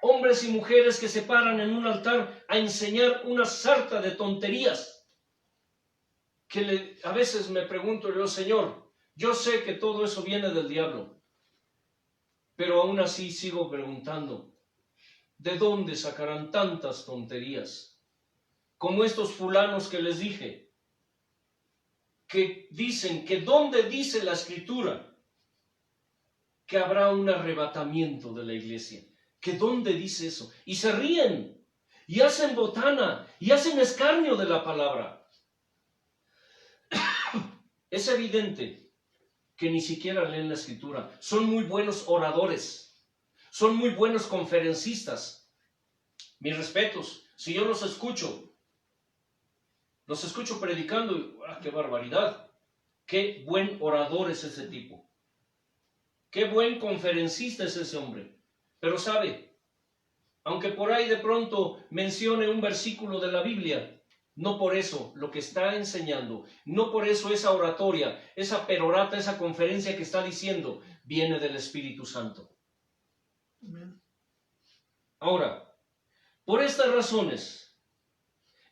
hombres y mujeres que se paran en un altar a enseñar una sarta de tonterías. A veces me pregunto yo, Señor, yo sé que todo eso viene del diablo, pero aún así sigo preguntando, ¿de dónde sacarán tantas tonterías? Como estos fulanos que les dije, que dicen que ¿dónde dice la Escritura que habrá un arrebatamiento de la iglesia? ¿Que dónde dice eso? Y se ríen, y hacen botana, y hacen escarnio de la palabra. Es evidente que ni siquiera leen la Escritura. Son muy buenos oradores, son muy buenos conferencistas. Mis respetos, si yo los escucho predicando, ¡qué barbaridad! ¡Qué buen orador es ese tipo! ¡Qué buen conferencista es ese hombre! Pero sabe, aunque por ahí de pronto mencione un versículo de la Biblia, no por eso lo que está enseñando, no por eso esa oratoria, esa perorata, esa conferencia que está diciendo, viene del Espíritu Santo. Amén. Ahora, por estas razones,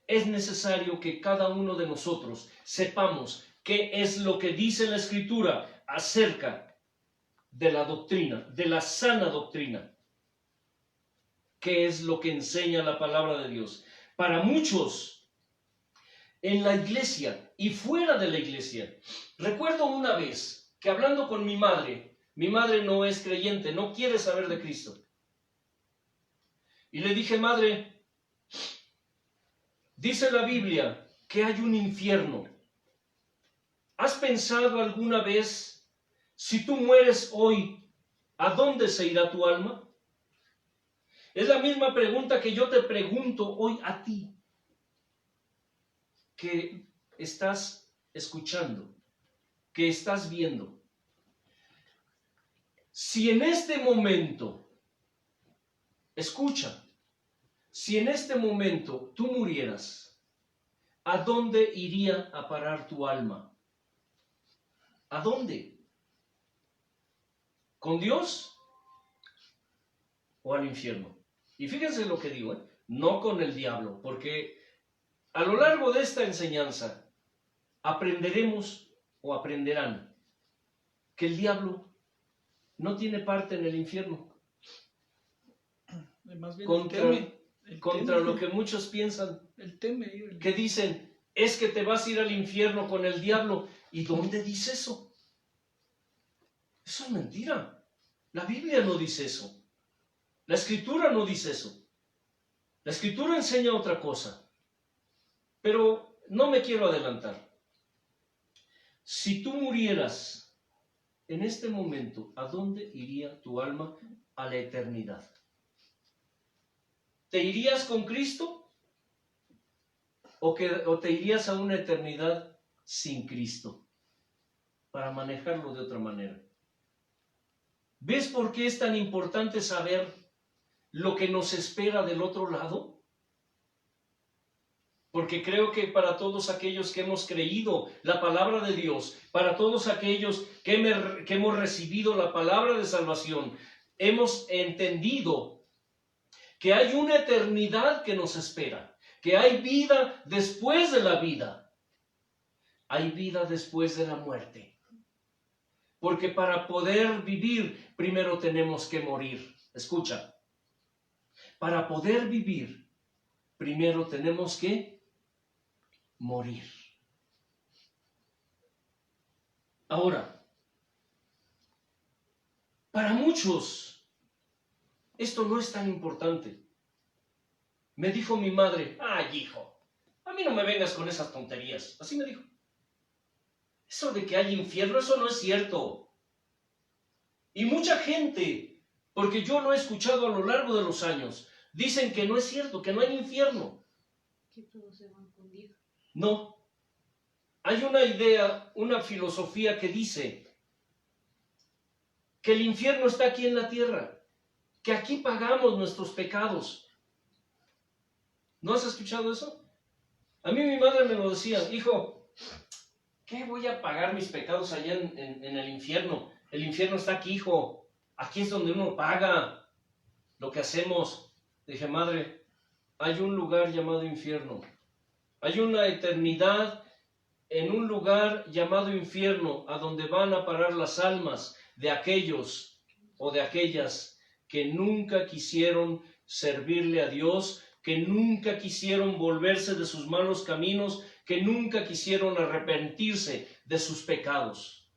es necesario que cada uno de nosotros sepamos qué es lo que dice la Escritura acerca de la doctrina, de la sana doctrina. ¿Qué es lo que enseña la palabra de Dios? Para muchos, en la iglesia y fuera de la iglesia. Recuerdo una vez que hablando con mi madre no es creyente, no quiere saber de Cristo. Y le dije, madre, dice la Biblia que hay un infierno. ¿Has pensado alguna vez, si tú mueres hoy, a dónde se irá tu alma? Es la misma pregunta que yo te pregunto hoy a ti, que estás escuchando, que estás viendo. Si en este momento, escucha, si en este momento tú murieras, ¿a dónde iría a parar tu alma? ¿A dónde? ¿Con Dios o al infierno? Y fíjense lo que digo, no con el diablo, porque a lo largo de esta enseñanza aprenderemos o aprenderán que el diablo no tiene parte en el infierno. Más bien Contra lo que muchos piensan, que dicen, es que te vas a ir al infierno con el diablo. ¿Y dónde dice eso? Eso es mentira. La Biblia no dice eso. La Escritura no dice eso. La Escritura enseña otra cosa. Pero no me quiero adelantar. Si tú murieras en este momento, ¿a dónde iría tu alma? A la eternidad. ¿Te irías con Cristo? ¿O te irías a una eternidad sin Cristo? Para manejarlo de otra manera. ¿Ves por qué es tan importante saber lo que nos espera del otro lado? porque creo que para todos aquellos que hemos creído la palabra de Dios, para todos aquellos que hemos recibido la palabra de salvación, hemos entendido que hay una eternidad que nos espera, que hay vida después de la vida, hay vida después de la muerte. Porque para poder vivir, primero tenemos que morir. Escucha, para poder vivir, primero tenemos que morir. Ahora, para muchos, esto no es tan importante. Me dijo mi madre, ay hijo, a mí no me vengas con esas tonterías. Así me dijo. Eso de que hay infierno, eso no es cierto. Y mucha gente, porque yo lo he escuchado a lo largo de los años, dicen que no es cierto, que no hay infierno. Que todos se van con Dios. No. Hay una idea, una filosofía que dice que el infierno está aquí en la tierra, que aquí pagamos nuestros pecados. ¿No has escuchado eso? A mí mi madre me lo decía, hijo, ¿qué voy a pagar mis pecados allá en el infierno? El infierno está aquí, hijo. Aquí es donde uno paga lo que hacemos. Dije, madre, hay un lugar llamado infierno. Hay una eternidad en un lugar llamado infierno, a donde van a parar las almas de aquellos o de aquellas que nunca quisieron servirle a Dios, que nunca quisieron volverse de sus malos caminos, que nunca quisieron arrepentirse de sus pecados.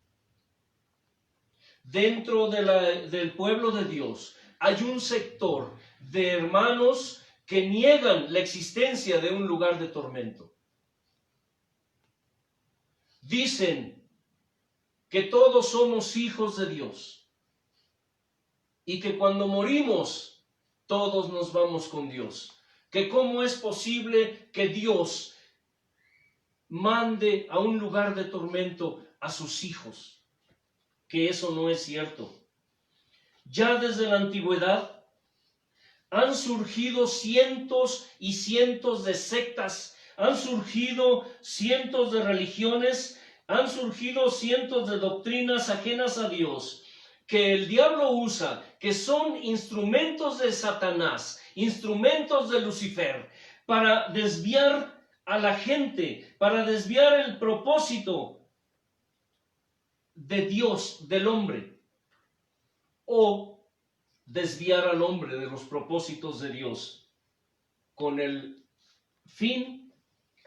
Dentro del pueblo de Dios hay un sector de hermanos que niegan la existencia de un lugar de tormento. Dicen que todos somos hijos de Dios y que cuando morimos todos nos vamos con Dios. Que cómo es posible que Dios mande a un lugar de tormento a sus hijos. Que eso no es cierto. Ya desde la antigüedad han surgido cientos y cientos de sectas, han surgido cientos de religiones, han surgido cientos de doctrinas ajenas a Dios, que el diablo usa, que son instrumentos de Satanás, instrumentos de Lucifer, para desviar a la gente, para desviar el propósito de Dios, del hombre, o desviar al hombre de los propósitos de Dios, con el fin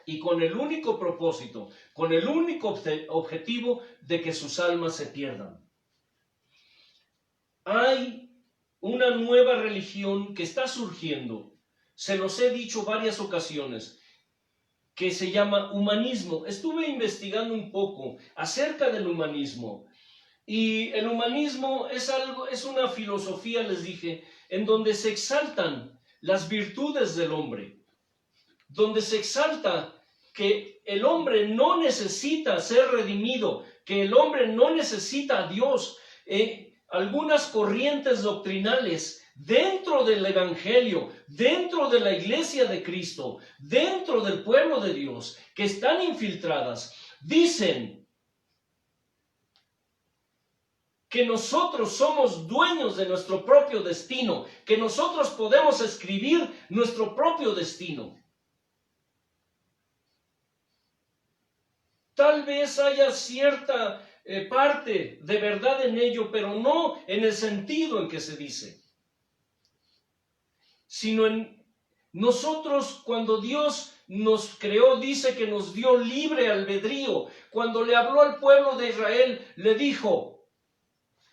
y con el único propósito, con el único objetivo de que sus almas se pierdan. Hay una nueva religión que está surgiendo, se los he dicho varias ocasiones, que se llama humanismo. Estuve investigando un poco acerca del humanismo, y el humanismo es una filosofía, les dije, en donde se exaltan las virtudes del hombre, donde se exalta que el hombre no necesita ser redimido, que el hombre no necesita a Dios. Algunas corrientes doctrinales dentro del Evangelio, dentro de la iglesia de Cristo, dentro del pueblo de Dios, que están infiltradas, dicen que nosotros somos dueños de nuestro propio destino, que nosotros podemos escribir nuestro propio destino. Tal vez haya cierta parte de verdad en ello, pero no en el sentido en que se dice, sino en nosotros. Cuando Dios nos creó, dice que nos dio libre albedrío. Cuando le habló al pueblo de Israel, le dijo: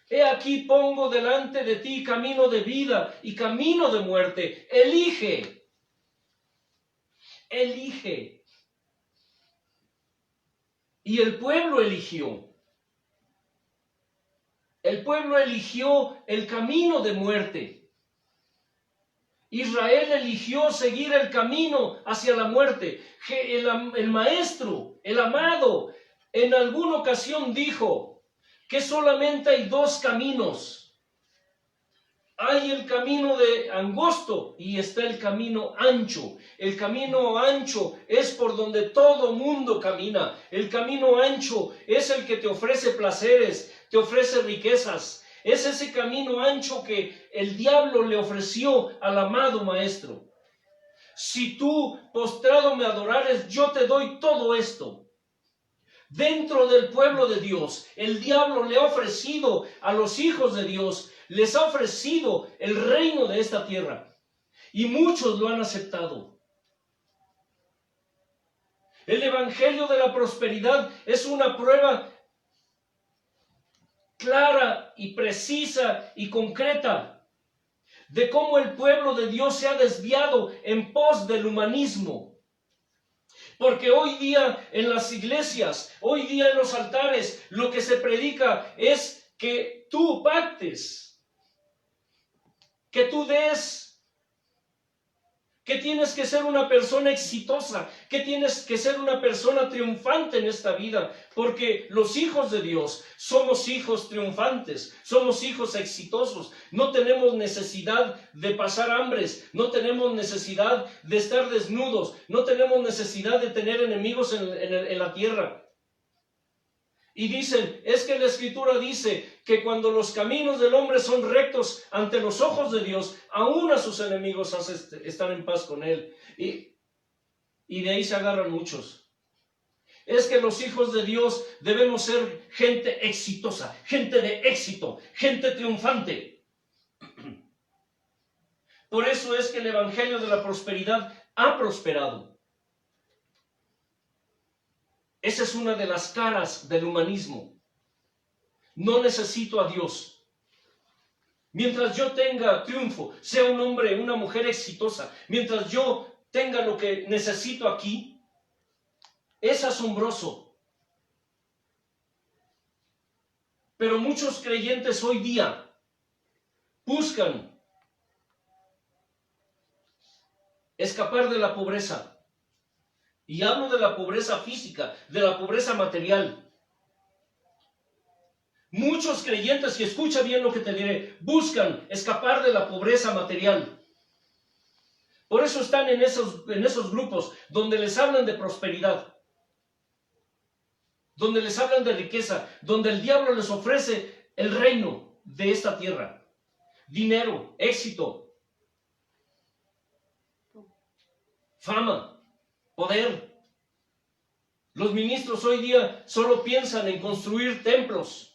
he aquí pongo delante de ti camino de vida y camino de muerte. Elige. Elige. Y el pueblo eligió. El pueblo eligió el camino de muerte. Israel eligió seguir el camino hacia la muerte. El maestro, el amado, en alguna ocasión dijo que solamente hay dos caminos. Hay el camino de angosto y está el camino ancho. El camino ancho es por donde todo mundo camina. El camino ancho es el que te ofrece placeres, te ofrece riquezas. Es ese camino ancho que el diablo le ofreció al amado maestro. Si tú postrado me adorares, yo te doy todo esto. Dentro del pueblo de Dios, el diablo le ha ofrecido a los hijos de Dios, les ha ofrecido el reino de esta tierra. Y muchos lo han aceptado. El evangelio de la prosperidad es una prueba clara y precisa y concreta de cómo el pueblo de Dios se ha desviado en pos del humanismo. Porque hoy día en las iglesias, hoy día en los altares, lo que se predica es que tú pactes, que tú des, que tienes que ser una persona exitosa, que tienes que ser una persona triunfante en esta vida, porque los hijos de Dios somos hijos triunfantes, somos hijos exitosos, no tenemos necesidad de pasar hambres, no tenemos necesidad de estar desnudos, no tenemos necesidad de tener enemigos en la tierra. Y dicen, es que la Escritura dice que cuando los caminos del hombre son rectos ante los ojos de Dios, aún a sus enemigos están en paz con él. Y de ahí se agarran muchos. Es que los hijos de Dios debemos ser gente exitosa, gente de éxito, gente triunfante. Por eso es que el evangelio de la prosperidad ha prosperado. Esa es una de las caras del humanismo. No necesito a Dios. Mientras yo tenga triunfo, sea un hombre, una mujer exitosa, mientras yo tenga lo que necesito aquí, es asombroso. Pero muchos creyentes hoy día buscan escapar de la pobreza. Y hablo de la pobreza física, de la pobreza material. Muchos creyentes, y escucha bien lo que te diré, buscan escapar de la pobreza material. Por eso están en esos grupos donde les hablan de prosperidad, donde les hablan de riqueza, donde el diablo les ofrece el reino de esta tierra. Dinero, éxito, fama, poder. Los ministros hoy día solo piensan en construir templos.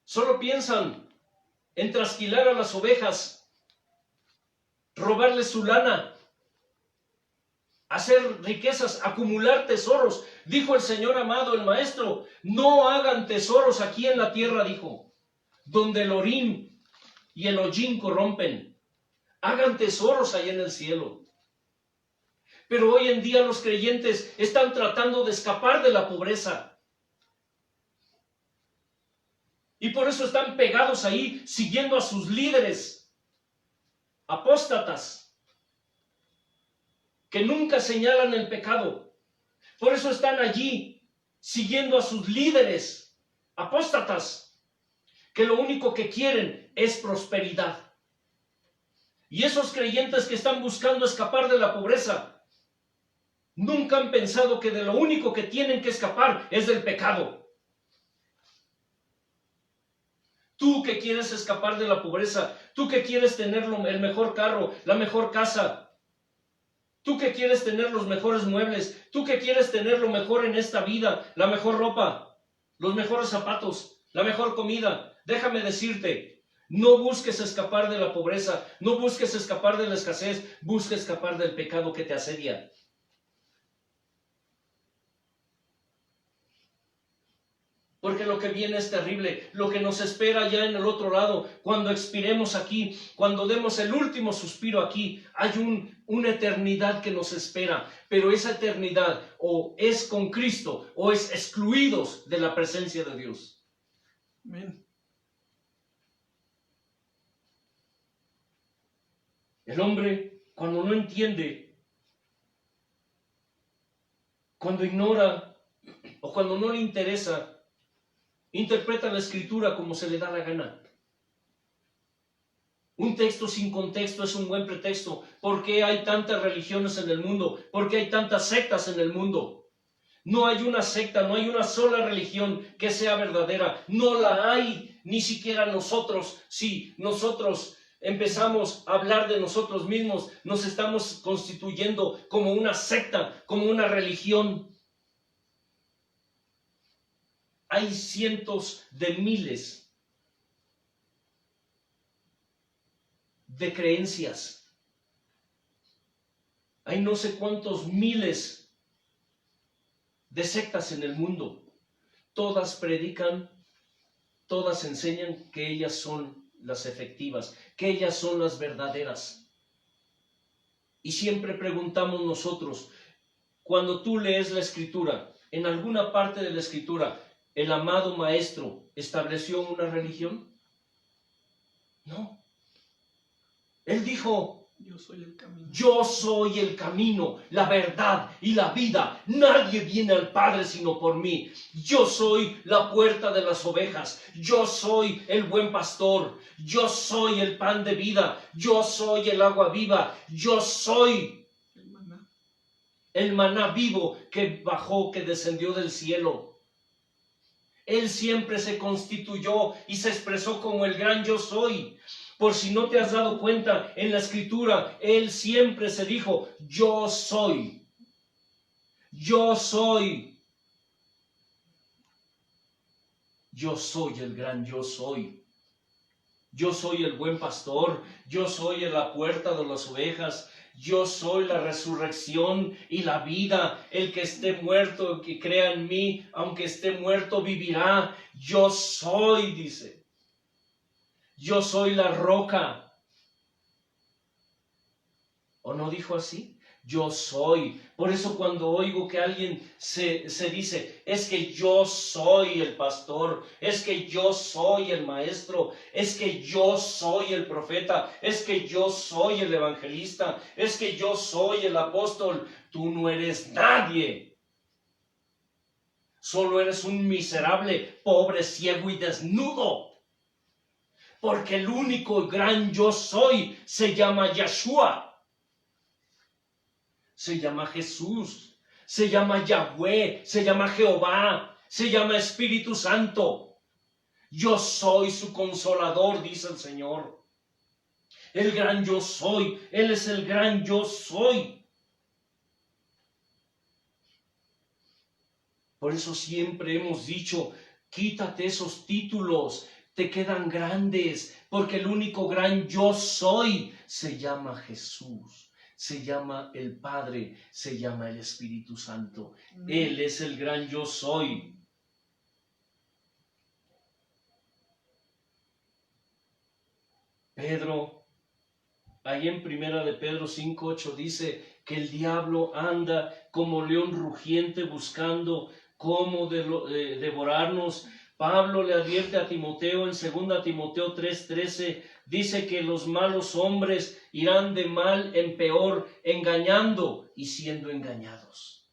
Solo piensan en trasquilar a las ovejas, robarles su lana, hacer riquezas, acumular tesoros. Dijo el Señor amado, el Maestro, no hagan tesoros aquí en la tierra, dijo, donde el orín y el hollín corrompen. Hagan tesoros allá en el cielo. Pero hoy en día los creyentes están tratando de escapar de la pobreza. Y por eso están pegados ahí, siguiendo a sus líderes, apóstatas, que nunca señalan el pecado. Por eso están allí, siguiendo a sus líderes, apóstatas, que lo único que quieren es prosperidad. Y esos creyentes que están buscando escapar de la pobreza, nunca han pensado que de lo único que tienen que escapar es del pecado. Tú que quieres escapar de la pobreza, tú que quieres tener el mejor carro, la mejor casa, tú que quieres tener los mejores muebles, tú que quieres tener lo mejor en esta vida, la mejor ropa, los mejores zapatos, la mejor comida, déjame decirte, no busques escapar de la pobreza, no busques escapar de la escasez, busca escapar del pecado que te asedia. Porque lo que viene es terrible, lo que nos espera ya en el otro lado, cuando expiremos aquí, cuando demos el último suspiro aquí, hay una eternidad que nos espera, pero esa eternidad o es con Cristo o es excluidos de la presencia de Dios. Amén. El hombre, cuando no entiende, cuando ignora o cuando no le interesa, interpreta la Escritura como se le da la gana. Un texto sin contexto es un buen pretexto. ¿Por qué hay tantas religiones en el mundo? ¿Por qué hay tantas sectas en el mundo? No hay una secta, no hay una sola religión que sea verdadera. No la hay, ni siquiera nosotros. Si nosotros empezamos a hablar de nosotros mismos, nos estamos constituyendo como una secta, como una religión. Hay cientos de miles de creencias. Hay no sé cuántos miles de sectas en el mundo. Todas predican, todas enseñan que ellas son las efectivas, que ellas son las verdaderas. Y siempre preguntamos nosotros, cuando tú lees la Escritura, en alguna parte de la Escritura, ¿el amado Maestro estableció una religión? No. Él dijo, Yo soy el camino. yo soy el camino, la verdad y la vida. Nadie viene al Padre sino por mí. Yo soy la puerta de las ovejas. Yo soy el buen pastor. Yo soy el pan de vida. Yo soy el agua viva. Yo soy el maná vivo que bajó, que descendió del cielo. Él siempre se constituyó y se expresó como el gran yo soy. Por si no te has dado cuenta, en la Escritura, Él siempre se dijo, yo soy. Yo soy. Yo soy el gran yo soy. Yo soy el buen pastor. Yo soy la puerta de las ovejas. Yo soy la resurrección y la vida. El que esté muerto, el que crea en mí, aunque esté muerto, vivirá. Yo soy, dice. Yo soy la roca. ¿O no dijo así? Yo soy. Por eso cuando oigo que alguien se dice, es que yo soy el pastor, es que yo soy el maestro, es que yo soy el profeta, es que yo soy el evangelista, es que yo soy el apóstol, tú no eres nadie. Solo eres un miserable, pobre, ciego y desnudo. Porque el único gran yo soy se llama Yeshua. Se llama Jesús, se llama Yahweh, se llama Jehová, se llama Espíritu Santo. Yo soy su consolador, dice el Señor. El gran yo soy, Él es el gran yo soy. Por eso siempre hemos dicho, quítate esos títulos, te quedan grandes, porque el único gran yo soy se llama Jesús. Se llama el Padre, se llama el Espíritu Santo. Él es el gran yo soy. Pedro, ahí en primera de Pedro 5:8 dice que el diablo anda como león rugiente buscando cómo devorarnos. Pablo le advierte a Timoteo en 2 Timoteo 3:13, dice que los malos hombres irán de mal en peor, engañando y siendo engañados.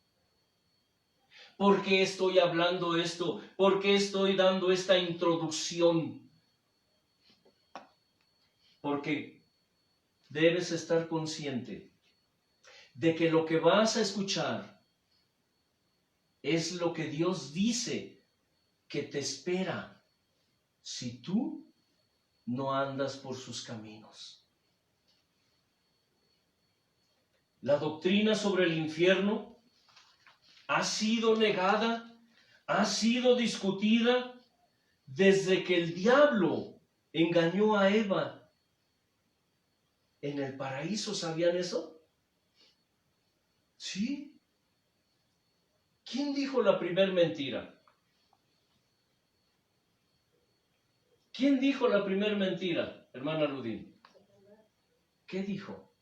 ¿Por qué estoy hablando esto? ¿Por qué estoy dando esta introducción? Porque debes estar consciente de que lo que vas a escuchar es lo que Dios dice que te espera si tú no andas por sus caminos. La doctrina sobre el infierno ha sido negada, ha sido discutida desde que el diablo engañó a Eva en el paraíso. ¿Sabían eso? Sí. ¿Quién dijo la primer mentira? ¿Quién dijo la primera mentira, hermana Ludín? ¿Qué dijo?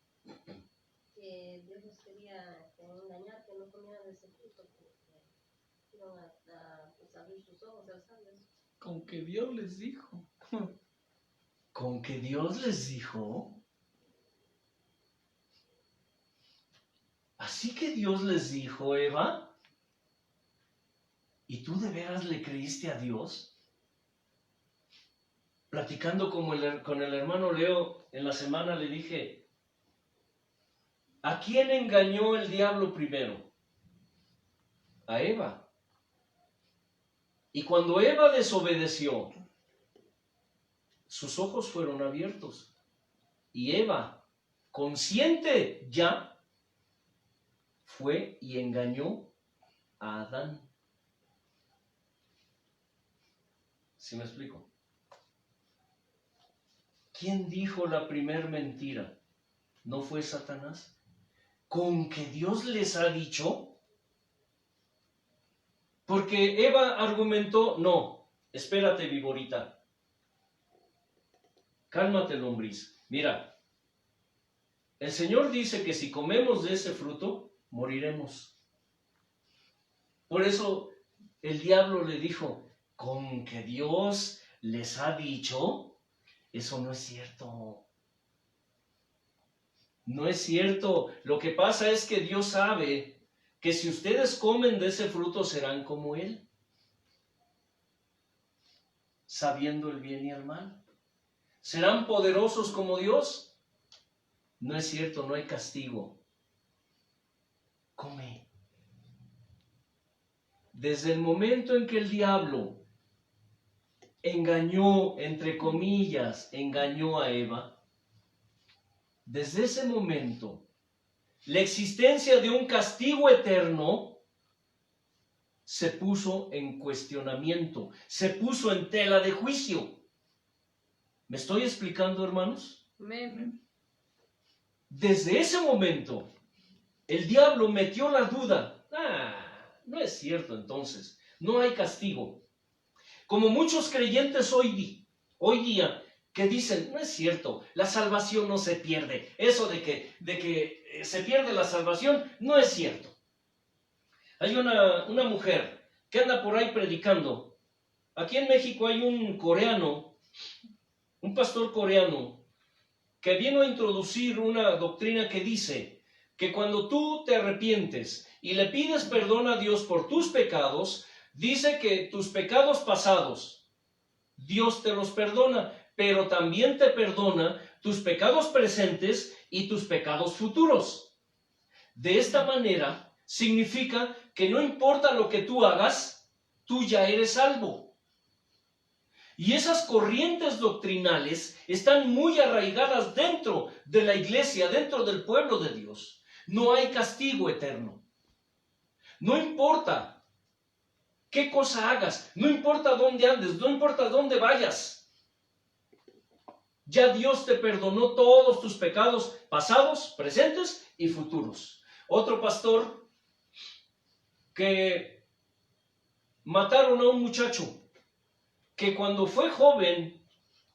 Que Dios los quería engañar, que no comieran de ese fruto, porque iban a abrir sus ojos al sabios. Con que Dios les dijo. ¿Con que Dios les dijo? ¿Así que Dios les dijo, Eva? ¿Y tú de veras le creíste a Dios? platicando con el hermano Leo en la semana, le dije, ¿a quién engañó el diablo primero? A Eva. Y cuando Eva desobedeció, sus ojos fueron abiertos. Y Eva, consciente ya, fue y engañó a Adán. ¿Sí me explico? ¿Quién dijo la primer mentira? ¿No fue Satanás? ¿Con que Dios les ha dicho? Porque Eva argumentó, no, espérate, víborita. Cálmate, lombriz. Mira, el Señor dice que si comemos de ese fruto, moriremos. Por eso el diablo le dijo, ¿con que Dios les ha dicho? Eso no es cierto. No es cierto. Lo que pasa es que Dios sabe que si ustedes comen de ese fruto serán como Él, sabiendo el bien y el mal. ¿Serán poderosos como Dios? No es cierto, no hay castigo. Come. Desde el momento en que el diablo engañó, entre comillas, engañó a Eva, desde ese momento, la existencia de un castigo eterno se puso en cuestionamiento, se puso en tela de juicio. ¿Me estoy explicando, hermanos? Amén. Desde ese momento, el diablo metió la duda. No es cierto entonces, no hay castigo. Como muchos creyentes hoy día que dicen, no es cierto, la salvación no se pierde. Eso de que se pierde la salvación, no es cierto. Hay una mujer que anda por ahí predicando. Aquí en México hay un coreano, un pastor coreano, que vino a introducir una doctrina que dice que cuando tú te arrepientes y le pides perdón a Dios por tus pecados, dice que tus pecados pasados, Dios te los perdona, pero también te perdona tus pecados presentes y tus pecados futuros. De esta manera, significa que no importa lo que tú hagas, tú ya eres salvo. Y esas corrientes doctrinales están muy arraigadas dentro de la iglesia, dentro del pueblo de Dios. No hay castigo eterno. No importa qué cosa hagas, no importa dónde andes, no importa dónde vayas. Ya Dios te perdonó todos tus pecados pasados, presentes y futuros. Otro pastor que mataron a un muchacho que cuando fue joven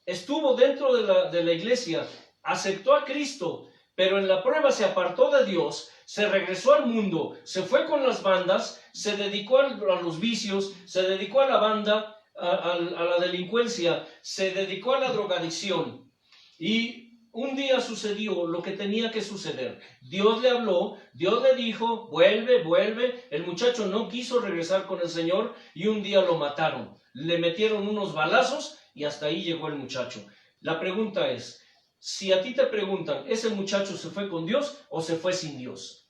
estuvo dentro de la iglesia, aceptó a Cristo, pero en la prueba se apartó de Dios, se regresó al mundo, se fue con las bandas, se dedicó a los vicios, se dedicó a la banda, a la delincuencia, se dedicó a la drogadicción. Y un día sucedió lo que tenía que suceder. Dios le habló, Dios le dijo, vuelve, vuelve. El muchacho no quiso regresar con el Señor y un día lo mataron. Le metieron unos balazos y hasta ahí llegó el muchacho. La pregunta es, si a ti te preguntan, ¿ese muchacho se fue con Dios o se fue sin Dios?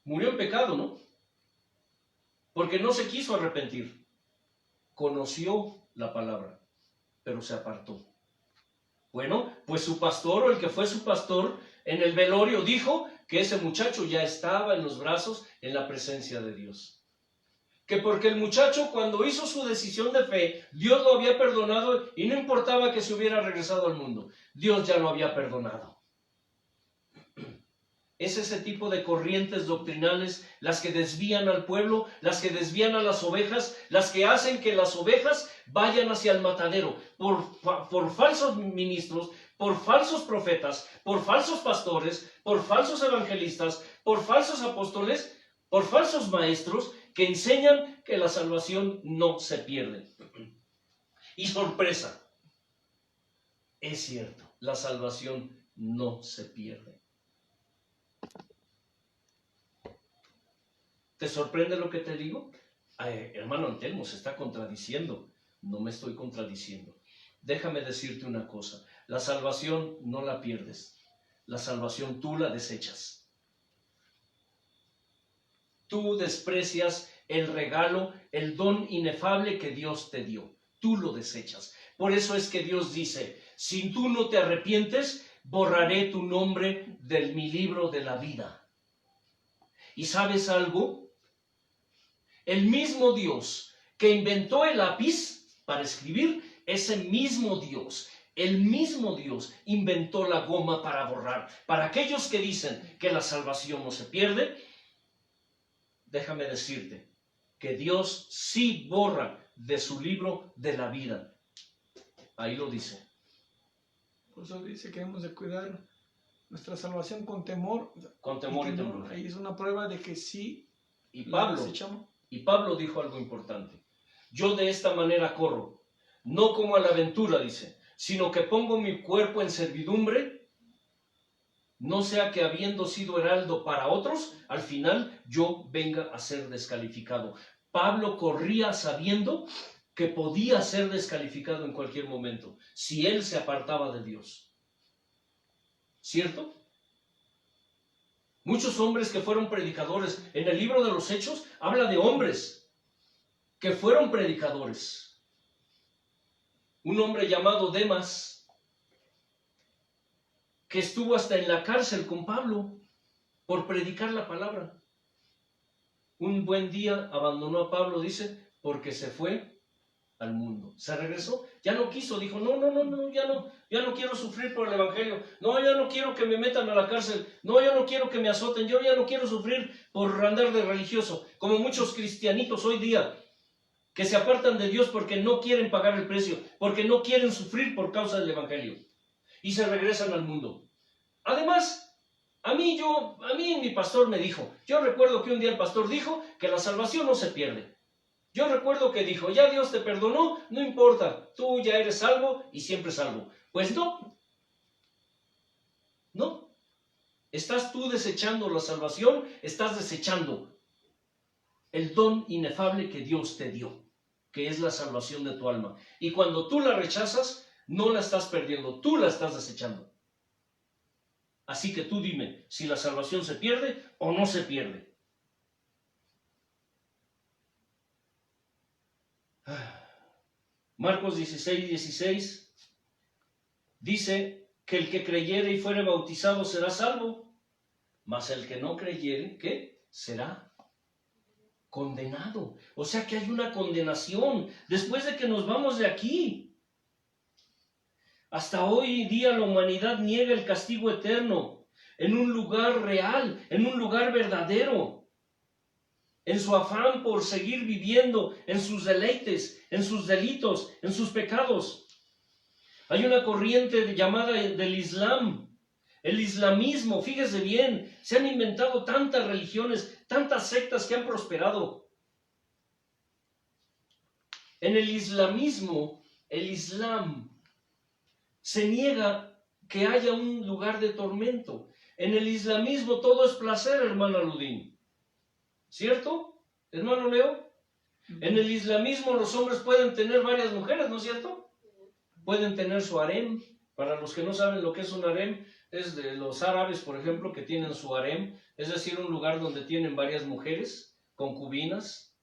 Murió en pecado, ¿no? Porque no se quiso arrepentir. Conoció la palabra, pero se apartó. Bueno, pues su pastor o el que fue su pastor en el velorio dijo que ese muchacho ya estaba en los brazos, en la presencia de Dios. Que porque el muchacho cuando hizo su decisión de fe, Dios lo había perdonado y no importaba que se hubiera regresado al mundo. Dios ya lo había perdonado. Es ese tipo de corrientes doctrinales las que desvían al pueblo, las que desvían a las ovejas, las que hacen que las ovejas vayan hacia el matadero por falsos ministros, por falsos profetas, por falsos pastores, por falsos evangelistas, por falsos apóstoles, por falsos maestros que enseñan que la salvación no se pierde. Y sorpresa, es cierto, la salvación no se pierde. ¿Te sorprende lo que te digo? Hermano Antelmo se está contradiciendo. No me estoy contradiciendo. Déjame decirte una cosa. La salvación no la pierdes. La salvación tú la desechas. Tú desprecias el regalo, el don inefable que Dios te dio. Tú lo desechas. Por eso es que Dios dice, si tú no te arrepientes, borraré tu nombre de mi libro de la vida. ¿Y sabes algo? El mismo Dios que inventó el lápiz para escribir, ese mismo Dios, el mismo Dios inventó la goma para borrar. Para aquellos que dicen que la salvación no se pierde, déjame decirte que Dios sí borra de su libro de la vida. Ahí lo dice. Por eso dice que hemos de cuidar nuestra salvación con temor. Con temor y temor. Ahí es una prueba de que sí Y la Pablo, desechamos. dijo algo importante. Yo de esta manera corro, no como a la aventura, dice, sino que pongo mi cuerpo en servidumbre, no sea que habiendo sido heraldo para otros, al final yo venga a ser descalificado. Pablo corría sabiendo que podía ser descalificado en cualquier momento, si él se apartaba de Dios. ¿Cierto? Muchos hombres que fueron predicadores, en el libro de los Hechos, habla de hombres que fueron predicadores. Un hombre llamado Demas, que estuvo hasta en la cárcel con Pablo por predicar la palabra. Un buen día abandonó a Pablo, dice, porque se fue al mundo. Se regresó, ya no quiso, dijo, no, ya no quiero sufrir por el evangelio. No, ya no quiero que me metan a la cárcel. No, ya no quiero que me azoten. Yo ya no quiero sufrir por andar de religioso, como muchos cristianitos hoy día, que se apartan de Dios porque no quieren pagar el precio, porque no quieren sufrir por causa del evangelio, y se regresan al mundo. Además, a mí mi pastor me dijo, yo recuerdo que un día el pastor dijo que la salvación no se pierde. Yo recuerdo que dijo, ya Dios te perdonó, no importa, tú ya eres salvo y siempre salvo. Pues no. Estás tú desechando la salvación, estás desechando el don inefable que Dios te dio, que es la salvación de tu alma. Y cuando tú la rechazas, no la estás perdiendo, tú la estás desechando. Así que tú dime si la salvación se pierde o no se pierde. Marcos 16:16 dice que el que creyere y fuere bautizado será salvo, mas el que no creyere, ¿qué? Será condenado. O sea que hay una condenación después de que nos vamos de aquí. Hasta hoy día la humanidad niega el castigo eterno en un lugar real, en un lugar verdadero. En su afán por seguir viviendo en sus deleites, en sus delitos, en sus pecados. Hay una corriente llamada del Islam, el islamismo. Fíjese bien, se han inventado tantas religiones, tantas sectas que han prosperado. En el islamismo, el Islam, se niega que haya un lugar de tormento. En el islamismo todo es placer, hermana Ludín. ¿Cierto, hermano Leo? En el islamismo los hombres pueden tener varias mujeres, ¿no es cierto? Pueden tener su harem. Para los que no saben lo que es un harem, es de los árabes, por ejemplo, que tienen su harem, es decir, un lugar donde tienen varias mujeres, concubinas,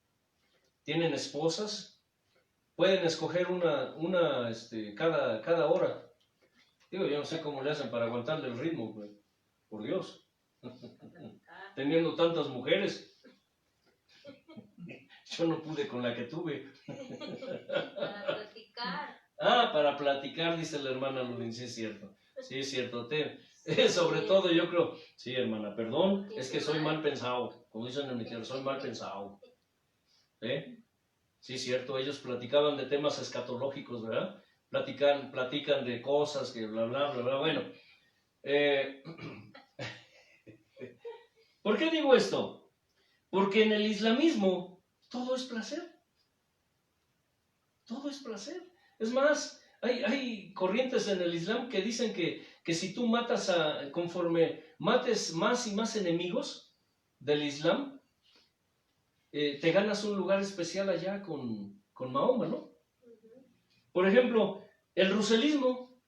tienen esposas, pueden escoger una cada hora. Digo, yo no sé cómo le hacen para aguantarle el ritmo, pues, por Dios. Teniendo tantas mujeres. Yo no pude con la que tuve. Para platicar. Para platicar, dice la hermana Ludín, sí es cierto. Sí es cierto. Sobre todo yo creo, sí hermana, perdón, es que soy mal pensado. Como dicen en mi tierra, soy mal pensado. Sí es cierto, ellos platicaban de temas escatológicos, ¿verdad? Platican de cosas que bla, bla, bla, bla. Bueno, ¿por qué digo esto? Porque en el islamismo todo es placer. Todo es placer. Es más, hay corrientes en el Islam que dicen que si tú conforme mates más y más enemigos del Islam, te ganas un lugar especial allá con Mahoma, ¿no? Por ejemplo, el ruselismo.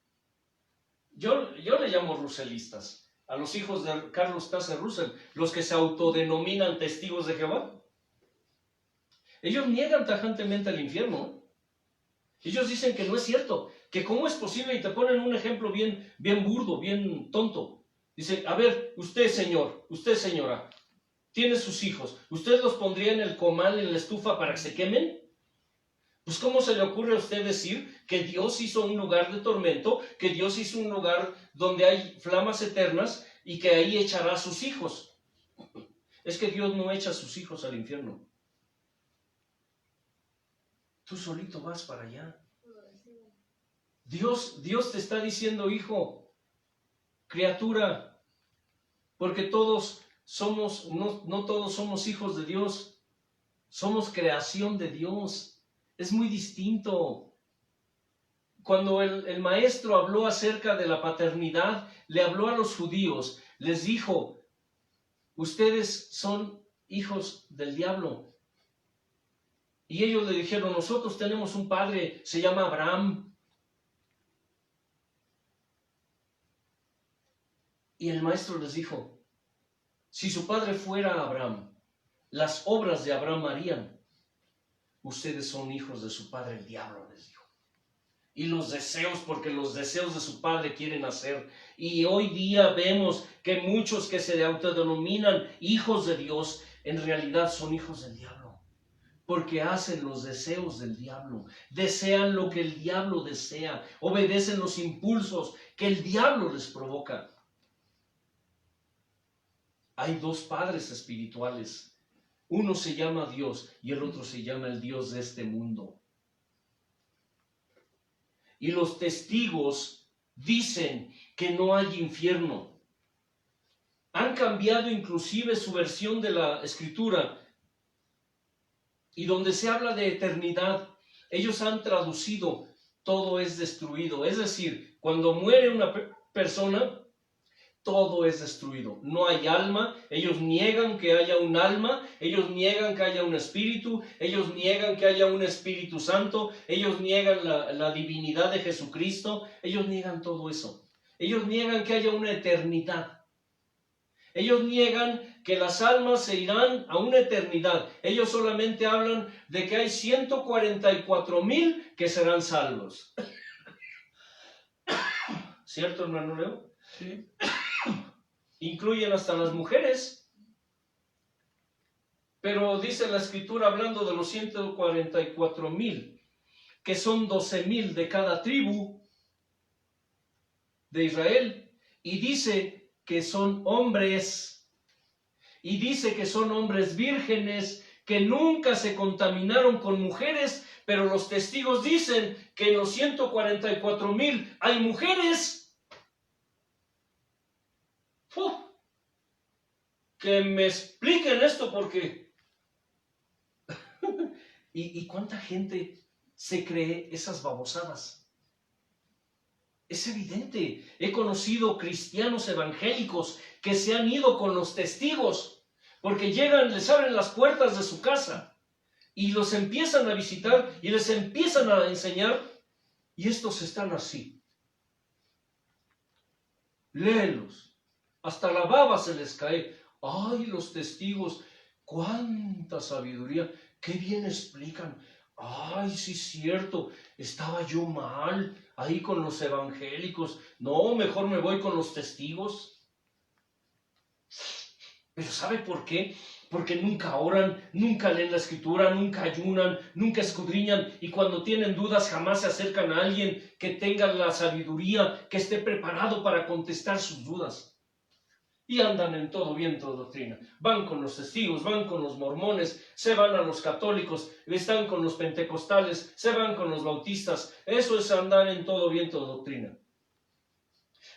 Yo le llamo ruselistas a los hijos de Carlos Taze Russell, los que se autodenominan testigos de Jehová. Ellos niegan tajantemente el infierno. Ellos dicen que no es cierto, que cómo es posible, y te ponen un ejemplo bien burdo, bien tonto. Dicen, a ver, usted señor, usted señora, tiene sus hijos, ¿usted los pondría en el comal, en la estufa para que se quemen? Pues ¿cómo se le ocurre a usted decir que Dios hizo un lugar de tormento, que Dios hizo un lugar donde hay flamas eternas y que ahí echará a sus hijos? Es que Dios no echa a sus hijos al infierno. Tú solito vas para allá. Dios te está diciendo, hijo, criatura, porque todos somos, no todos somos hijos de Dios, somos creación de Dios. Es muy distinto. Cuando el maestro habló acerca de la paternidad, le habló a los judíos, les dijo, ustedes son hijos del diablo. Y ellos le dijeron, nosotros tenemos un padre, se llama Abraham. Y el maestro les dijo, si su padre fuera Abraham, las obras de Abraham harían. Ustedes son hijos de su padre el diablo, les dijo. Y los deseos, porque los deseos de su padre quieren hacer. Y hoy día vemos que muchos que se autodenominan hijos de Dios, en realidad son hijos del diablo. Porque hacen los deseos del diablo, desean lo que el diablo desea, obedecen los impulsos que el diablo les provoca. Hay dos padres espirituales. Uno se llama Dios y el otro se llama el Dios de este mundo. Y los testigos dicen que no hay infierno. Han cambiado inclusive su versión de la Escritura. Y donde se habla de eternidad, ellos han traducido todo es destruido. Es decir, cuando muere una persona, todo es destruido. No hay alma. Ellos niegan que haya un alma. Ellos niegan que haya un espíritu. Ellos niegan que haya un Espíritu Santo. Ellos niegan la divinidad de Jesucristo. Ellos niegan todo eso. Ellos niegan que haya una eternidad. Ellos niegan que las almas se irán a una eternidad. Ellos solamente hablan de que hay 144,000 que serán salvos. ¿Cierto, hermano Leo? Sí. Incluyen hasta las mujeres. Pero dice la Escritura, hablando de los 144,000, que son 12,000 de cada tribu de Israel. Y dice que son hombres. Y dice que son hombres vírgenes que nunca se contaminaron con mujeres. Pero los testigos dicen que en los 144,000 hay mujeres. Que me expliquen esto porque... ¿Y cuánta gente se cree esas babosadas? Es evidente. He conocido cristianos evangélicos que se han ido con los testigos porque llegan, les abren las puertas de su casa y los empiezan a visitar y les empiezan a enseñar y estos están así. Léelos. Hasta la baba se les cae. ¡Ay, los testigos! ¡Cuánta sabiduría! ¡Qué bien explican! ¡Ay, sí es cierto! Estaba yo mal ahí con los evangélicos. No, mejor me voy con los testigos. Pero ¿sabe por qué? Porque nunca oran, nunca leen la Escritura, nunca ayunan, nunca escudriñan y cuando tienen dudas jamás se acercan a alguien que tenga la sabiduría, que esté preparado para contestar sus dudas. Y andan en todo viento de doctrina. Van con los testigos, van con los mormones, se van a los católicos, están con los pentecostales, se van con los bautistas. Eso es andar en todo viento de doctrina.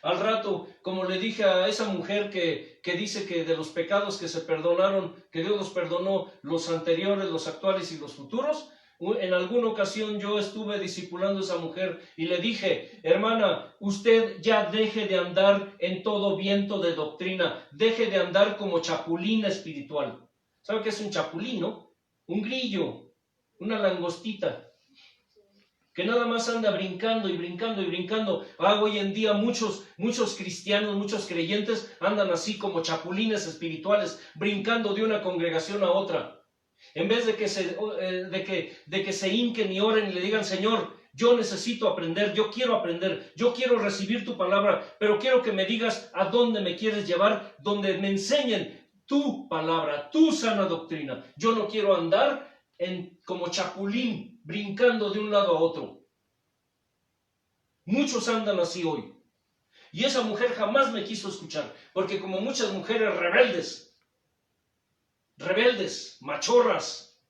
Al rato, como le dije a esa mujer que dice que de los pecados que se perdonaron, que Dios los perdonó, los anteriores, los actuales y los futuros, en alguna ocasión yo estuve discipulando a esa mujer y le dije, hermana, usted ya deje de andar en todo viento de doctrina, deje de andar como chapulina espiritual. ¿Sabe qué es un chapulín, no? Un grillo, una langostita. que nada más anda brincando y brincando y brincando. Hoy en día muchos cristianos, muchos creyentes andan así como chapulines espirituales, brincando de una congregación a otra. En vez de que se hinquen y oren y le digan, Señor, yo necesito aprender, yo quiero recibir tu palabra, pero quiero que me digas a dónde me quieres llevar, donde me enseñen tu palabra, tu sana doctrina. Yo no quiero andar como chapulín, brincando de un lado a otro. Muchos andan así hoy. Y esa mujer jamás me quiso escuchar, porque como muchas mujeres rebeldes, machorras,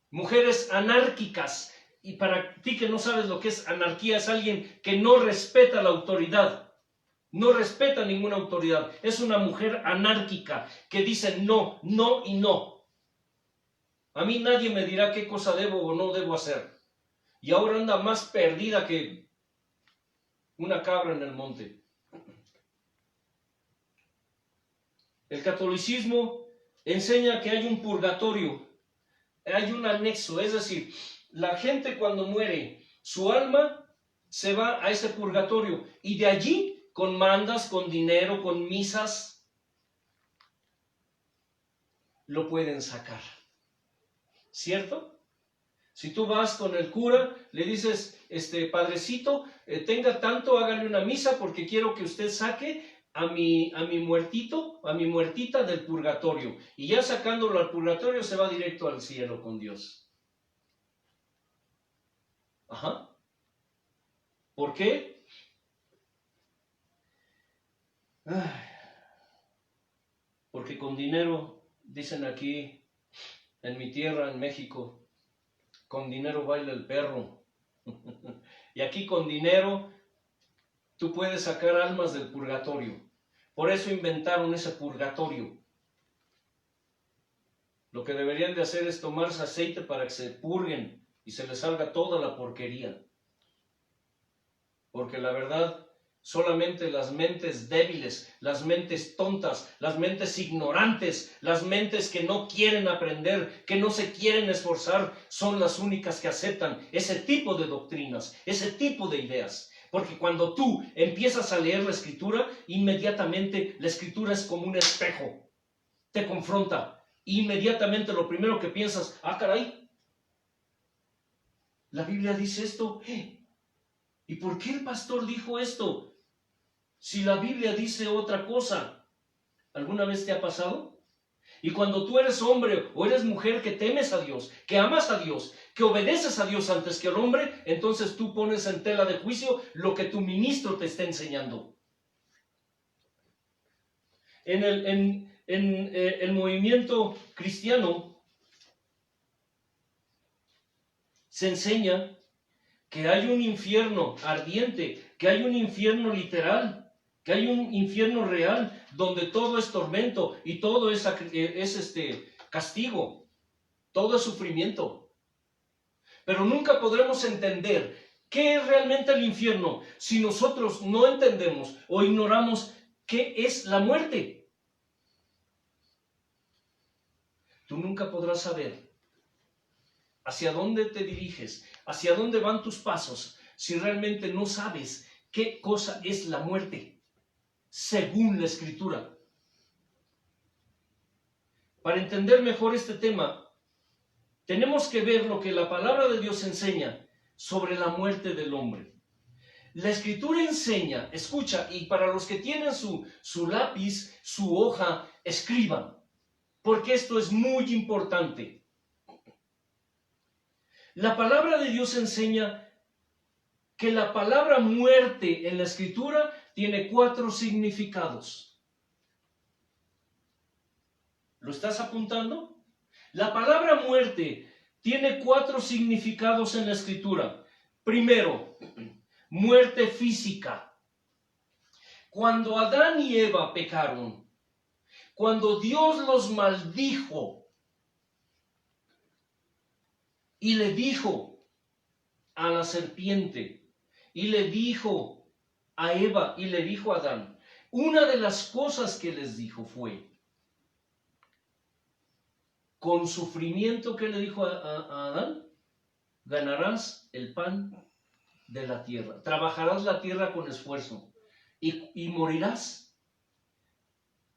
mujeres anárquicas, y para ti que no sabes lo que es anarquía, es alguien que no respeta la autoridad, no respeta ninguna autoridad, es una mujer anárquica que dice no, no y no. A mí nadie me dirá qué cosa debo o no debo hacer. Y ahora anda más perdida que una cabra en el monte. El catolicismo enseña que hay un purgatorio, hay un anexo, es decir, la gente cuando muere, su alma se va a ese purgatorio y de allí, con mandas, con dinero, con misas, lo pueden sacar. ¿Cierto? Si tú vas con el cura, le dices, padrecito, tenga tanto, hágale una misa porque quiero que usted saque a mi muertito, a mi muertita del purgatorio. Y ya sacándolo al purgatorio se va directo al cielo con Dios. Ajá. ¿Por qué? Porque con dinero, dicen aquí, en mi tierra, en México, con dinero baila el perro. Y aquí con dinero tú puedes sacar almas del purgatorio. Por eso inventaron ese purgatorio. Lo que deberían de hacer es tomarse aceite para que se purguen y se les salga toda la porquería. Porque la verdad, solamente las mentes débiles, las mentes tontas, las mentes ignorantes, las mentes que no quieren aprender, que no se quieren esforzar, son las únicas que aceptan ese tipo de doctrinas, ese tipo de ideas. Porque cuando tú empiezas a leer la Escritura, inmediatamente la Escritura es como un espejo, te confronta. Inmediatamente lo primero que piensas, caray, la Biblia dice esto, ¿y por qué el pastor dijo esto? Si la Biblia dice otra cosa, ¿alguna vez te ha pasado? Y cuando tú eres hombre o eres mujer que temes a Dios, que amas a Dios, que obedeces a Dios antes que al hombre, entonces tú pones en tela de juicio lo que tu ministro te está enseñando. En el movimiento cristiano se enseña que hay un infierno ardiente, que hay un infierno literal, que hay un infierno real donde todo es tormento y todo es castigo, todo es sufrimiento. Pero nunca podremos entender qué es realmente el infierno si nosotros no entendemos o ignoramos qué es la muerte. Tú nunca podrás saber hacia dónde te diriges, hacia dónde van tus pasos, si realmente no sabes qué cosa es la muerte. Según la Escritura. Para entender mejor este tema, tenemos que ver lo que la palabra de Dios enseña sobre la muerte del hombre. La Escritura enseña, escucha, y para los que tienen su lápiz, su hoja, escriban, porque esto es muy importante. La palabra de Dios enseña que la palabra muerte en la Escritura tiene 4 significados. ¿Lo estás apuntando? La palabra muerte tiene 4 significados en la Escritura. Primero, muerte física. Cuando Adán y Eva pecaron, cuando Dios los maldijo y le dijo a la serpiente, y le dijo a Eva y le dijo a Adán, una de las cosas que les dijo fue, con sufrimiento, ¿qué le dijo a Adán? ganarás el pan de la tierra. Trabajarás la tierra con esfuerzo y morirás.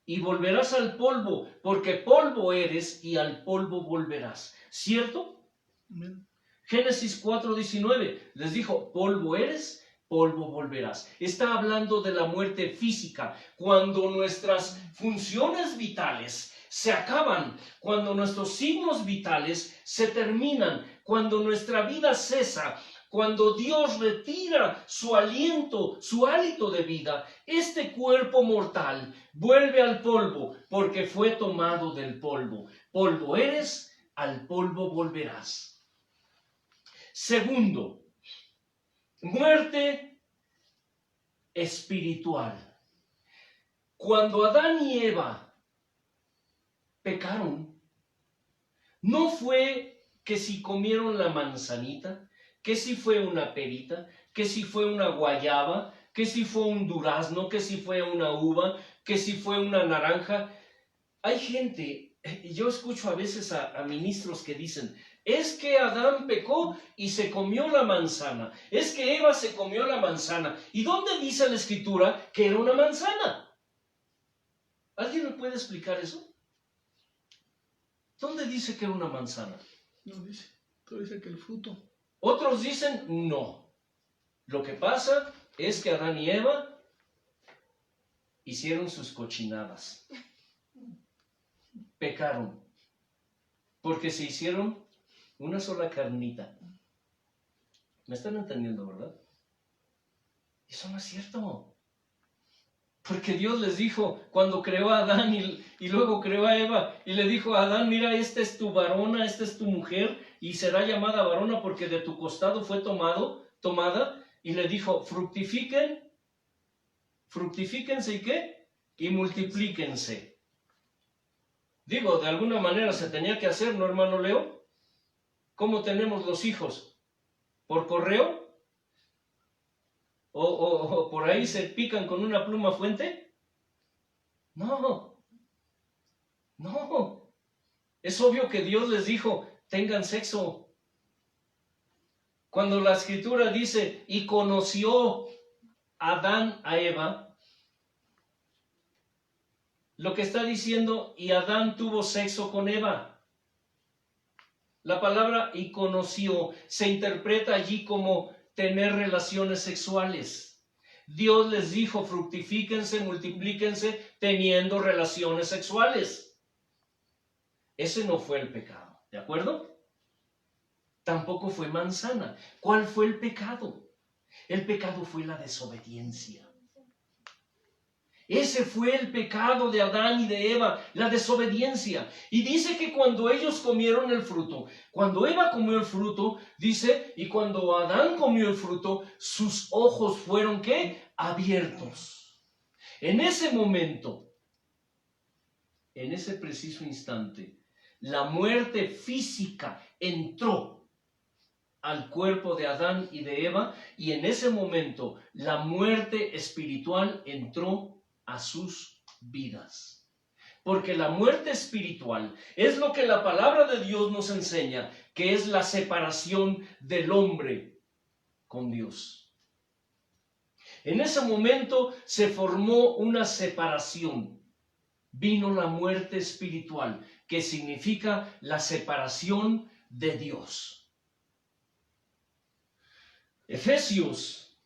Y volverás al polvo, porque polvo eres y al polvo volverás. ¿Cierto? Amén. Génesis 4:19 les dijo, polvo eres, polvo volverás. Está hablando de la muerte física, cuando nuestras funciones vitales se acaban, cuando nuestros signos vitales se terminan, cuando nuestra vida cesa, cuando Dios retira su aliento, su hálito de vida, este cuerpo mortal vuelve al polvo, porque fue tomado del polvo. Polvo eres, al polvo volverás. Segundo, muerte espiritual. Cuando Adán y Eva pecaron, no fue que si comieron la manzanita, que si fue una perita, que si fue una guayaba, que si fue un durazno, que si fue una uva, que si fue una naranja. Hay gente, yo escucho a veces a ministros que dicen, es que Adán pecó y se comió la manzana. Es que Eva se comió la manzana. ¿Y dónde dice la Escritura que era una manzana? ¿Alguien me puede explicar eso? ¿Dónde dice que era una manzana? No dice. Todo dice que el fruto. Otros dicen no. Lo que pasa es que Adán y Eva hicieron sus cochinadas. Pecaron. Porque se hicieron una sola carnita. ¿Me están entendiendo, verdad? Eso no es cierto. Porque Dios les dijo, cuando creó a Adán y luego creó a Eva, y le dijo a Adán, mira, esta es tu varona, esta es tu mujer, y será llamada varona porque de tu costado fue tomada, y le dijo, fructifíquense y ¿qué? Y multiplíquense. Digo, de alguna manera se tenía que hacer, ¿no, hermano Leo? ¿Cómo tenemos los hijos? ¿Por correo? ¿O por ahí se pican con una pluma fuente? No. No. Es obvio que Dios les dijo, tengan sexo. Cuando la Escritura dice, y conoció Adán a Eva, lo que está diciendo, y Adán tuvo sexo con Eva. La palabra y conoció se interpreta allí como tener relaciones sexuales. Dios les dijo, fructifíquense, multiplíquense, teniendo relaciones sexuales. Ese no fue el pecado, ¿de acuerdo? Tampoco fue manzana. ¿Cuál fue el pecado? El pecado fue la desobediencia. Ese fue el pecado de Adán y de Eva, la desobediencia. Y dice que cuando ellos comieron el fruto, cuando Eva comió el fruto, dice, y cuando Adán comió el fruto, sus ojos fueron, ¿qué? Abiertos. En ese momento, en ese preciso instante, la muerte física entró al cuerpo de Adán y de Eva, y en ese momento la muerte espiritual entró a sus vidas. Porque la muerte espiritual es lo que la palabra de Dios nos enseña, que es la separación del hombre con Dios. En ese momento se formó una separación. Vino la muerte espiritual, que significa la separación de Dios. Efesios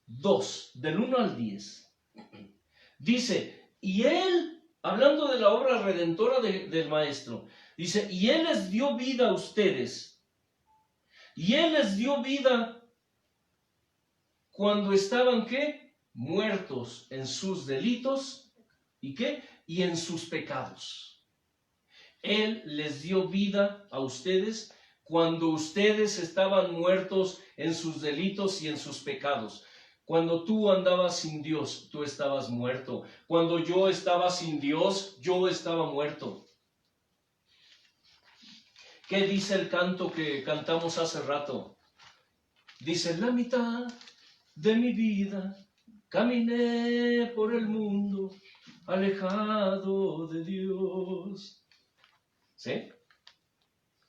2, del 1 al 10. Dice, y Él, hablando de la obra redentora del Maestro, dice, y Él les dio vida a ustedes. Y Él les dio vida cuando estaban, ¿qué? Muertos en sus delitos, ¿y qué? Y en sus pecados. Él les dio vida a ustedes cuando ustedes estaban muertos en sus delitos y en sus pecados. Cuando tú andabas sin Dios, tú estabas muerto. Cuando yo estaba sin Dios, yo estaba muerto. ¿Qué dice el canto que cantamos hace rato? Dice, la mitad de mi vida caminé por el mundo, alejado de Dios. ¿Sí?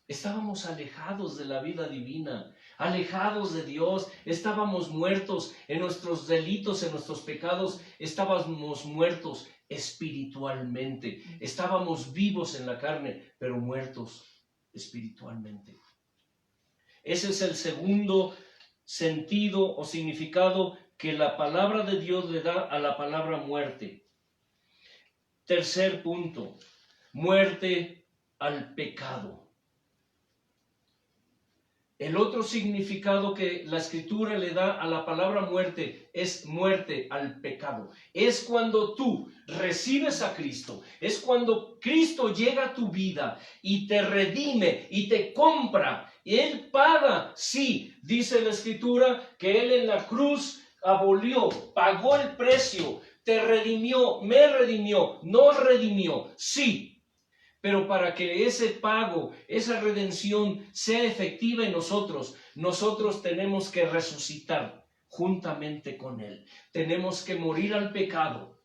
Estábamos alejados de la vida divina, alejados de Dios, estábamos muertos en nuestros delitos, en nuestros pecados, estábamos muertos espiritualmente, estábamos vivos en la carne, pero muertos espiritualmente. Ese es el segundo sentido o significado que la palabra de Dios le da a la palabra muerte. Tercer punto, muerte al pecado. El otro significado que la Escritura le da a la palabra muerte es muerte al pecado. Es cuando tú recibes a Cristo, es cuando Cristo llega a tu vida y te redime y te compra. Y Él paga, sí, dice la Escritura, que Él en la cruz abolió, pagó el precio, te redimió, me redimió, nos redimió, sí. Pero para que ese pago, esa redención sea efectiva en nosotros, nosotros tenemos que resucitar juntamente con Él. Tenemos que morir al pecado.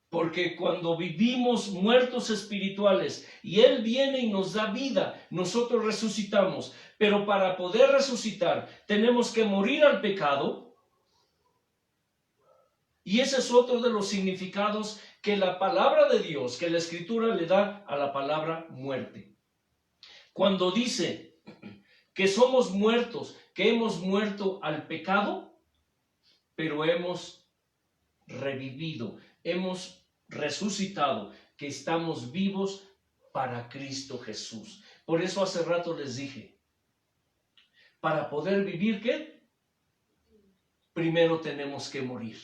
Porque cuando vivimos muertos espirituales y Él viene y nos da vida, nosotros resucitamos. Pero para poder resucitar, tenemos que morir al pecado. Y ese es otro de los significados que la palabra de Dios, que la Escritura le da a la palabra muerte. Cuando dice que somos muertos, que hemos muerto al pecado, pero hemos revivido, hemos resucitado, que estamos vivos para Cristo Jesús. Por eso hace rato les dije, para poder vivir, ¿qué? Primero tenemos que morir.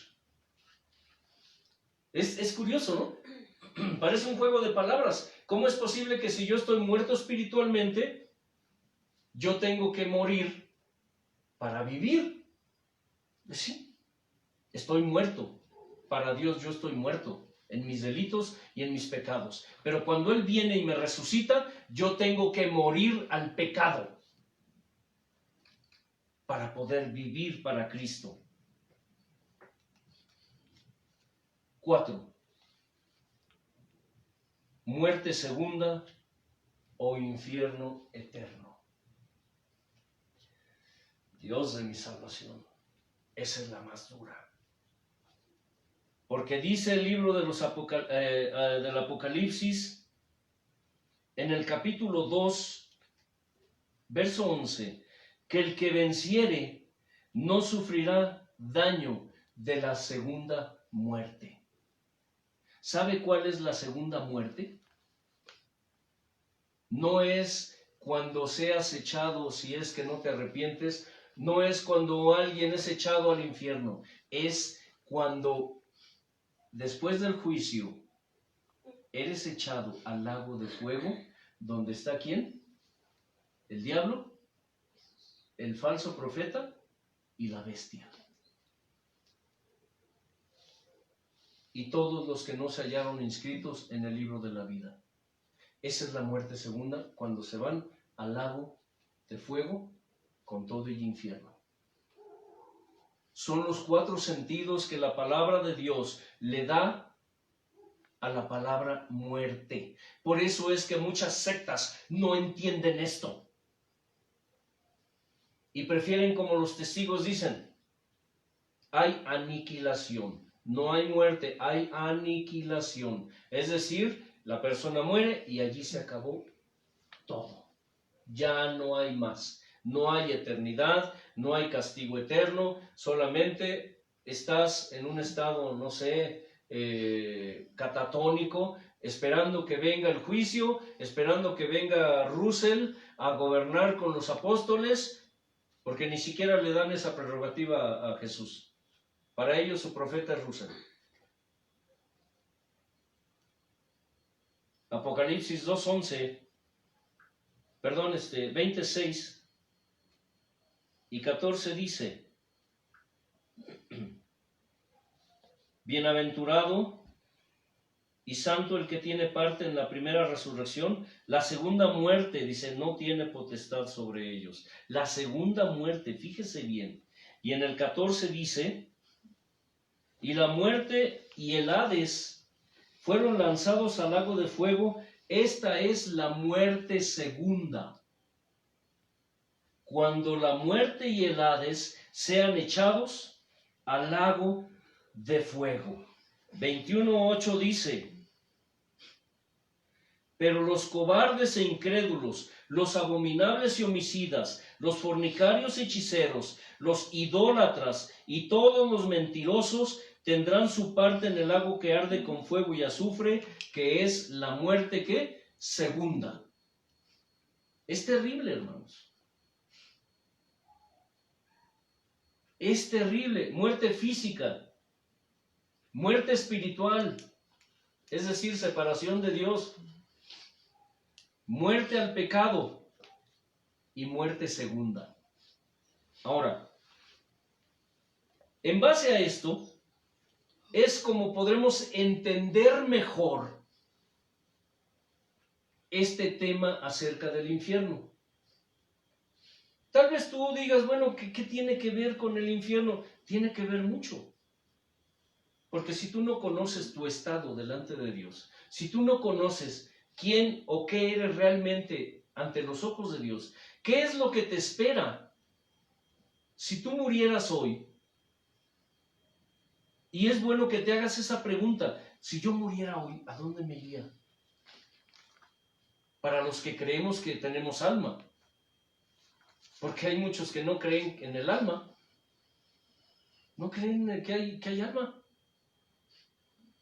Es curioso, ¿no? Parece un juego de palabras. ¿Cómo es posible que si yo estoy muerto espiritualmente, yo tengo que morir para vivir? Sí, estoy muerto. Para Dios yo estoy muerto en mis delitos y en mis pecados. Pero cuando Él viene y me resucita, yo tengo que morir al pecado para poder vivir para Cristo. 4. Muerte segunda o infierno eterno. Dios de mi salvación, esa es la más dura. Porque dice el libro de del Apocalipsis, en el capítulo 2, verso 11, que el que venciere no sufrirá daño de la segunda muerte. ¿Sabe cuál es la segunda muerte? No es cuando seas echado, si es que no te arrepientes, no es cuando alguien es echado al infierno, es cuando después del juicio eres echado al lago de fuego, donde está ¿quién? El diablo, el falso profeta y la bestia. Y todos los que no se hallaron inscritos en el libro de la vida. Esa es la muerte segunda, cuando se van al lago de fuego con todo y infierno. Son los 4 sentidos que la palabra de Dios le da a la palabra muerte. Por eso es que muchas sectas no entienden esto. Y prefieren, como los testigos dicen, hay aniquilación. No hay muerte, hay aniquilación. Es decir, la persona muere y allí se acabó todo. Ya no hay más. No hay eternidad, no hay castigo eterno. Solamente estás en un estado, no sé, catatónico, esperando que venga el juicio, esperando que venga Russell a gobernar con los apóstoles, porque ni siquiera le dan esa prerrogativa a Jesús. Para ellos su profeta es Russell. Apocalipsis 2:11, 26 y 14 dice: Bienaventurado y santo el que tiene parte en la primera resurrección. La segunda muerte, dice, no tiene potestad sobre ellos. La segunda muerte, fíjese bien. Y en el 14 dice: y la muerte y el Hades fueron lanzados al lago de fuego. Esta es la muerte segunda, cuando la muerte y el Hades sean echados al lago de fuego. 21:8 dice: pero los cobardes e incrédulos, los abominables y homicidas, los fornicarios y hechiceros, los idólatras y todos los mentirosos tendrán su parte en el lago que arde con fuego y azufre, que es la muerte ¿qué? Segunda. Es terrible, hermanos. Es terrible. Muerte física, muerte espiritual, es decir, separación de Dios, muerte al pecado y muerte segunda. Ahora, en base a esto, es como podremos entender mejor este tema acerca del infierno. Tal vez tú digas, bueno, ¿qué tiene que ver con el infierno? Tiene que ver mucho. Porque si tú no conoces tu estado delante de Dios, si tú no conoces quién o qué eres realmente ante los ojos de Dios, ¿qué es lo que te espera si tú murieras hoy? Y es bueno que te hagas esa pregunta: si yo muriera hoy, ¿a dónde me iría? Para los que creemos que tenemos alma, porque hay muchos que no creen en el alma, no creen que hay alma.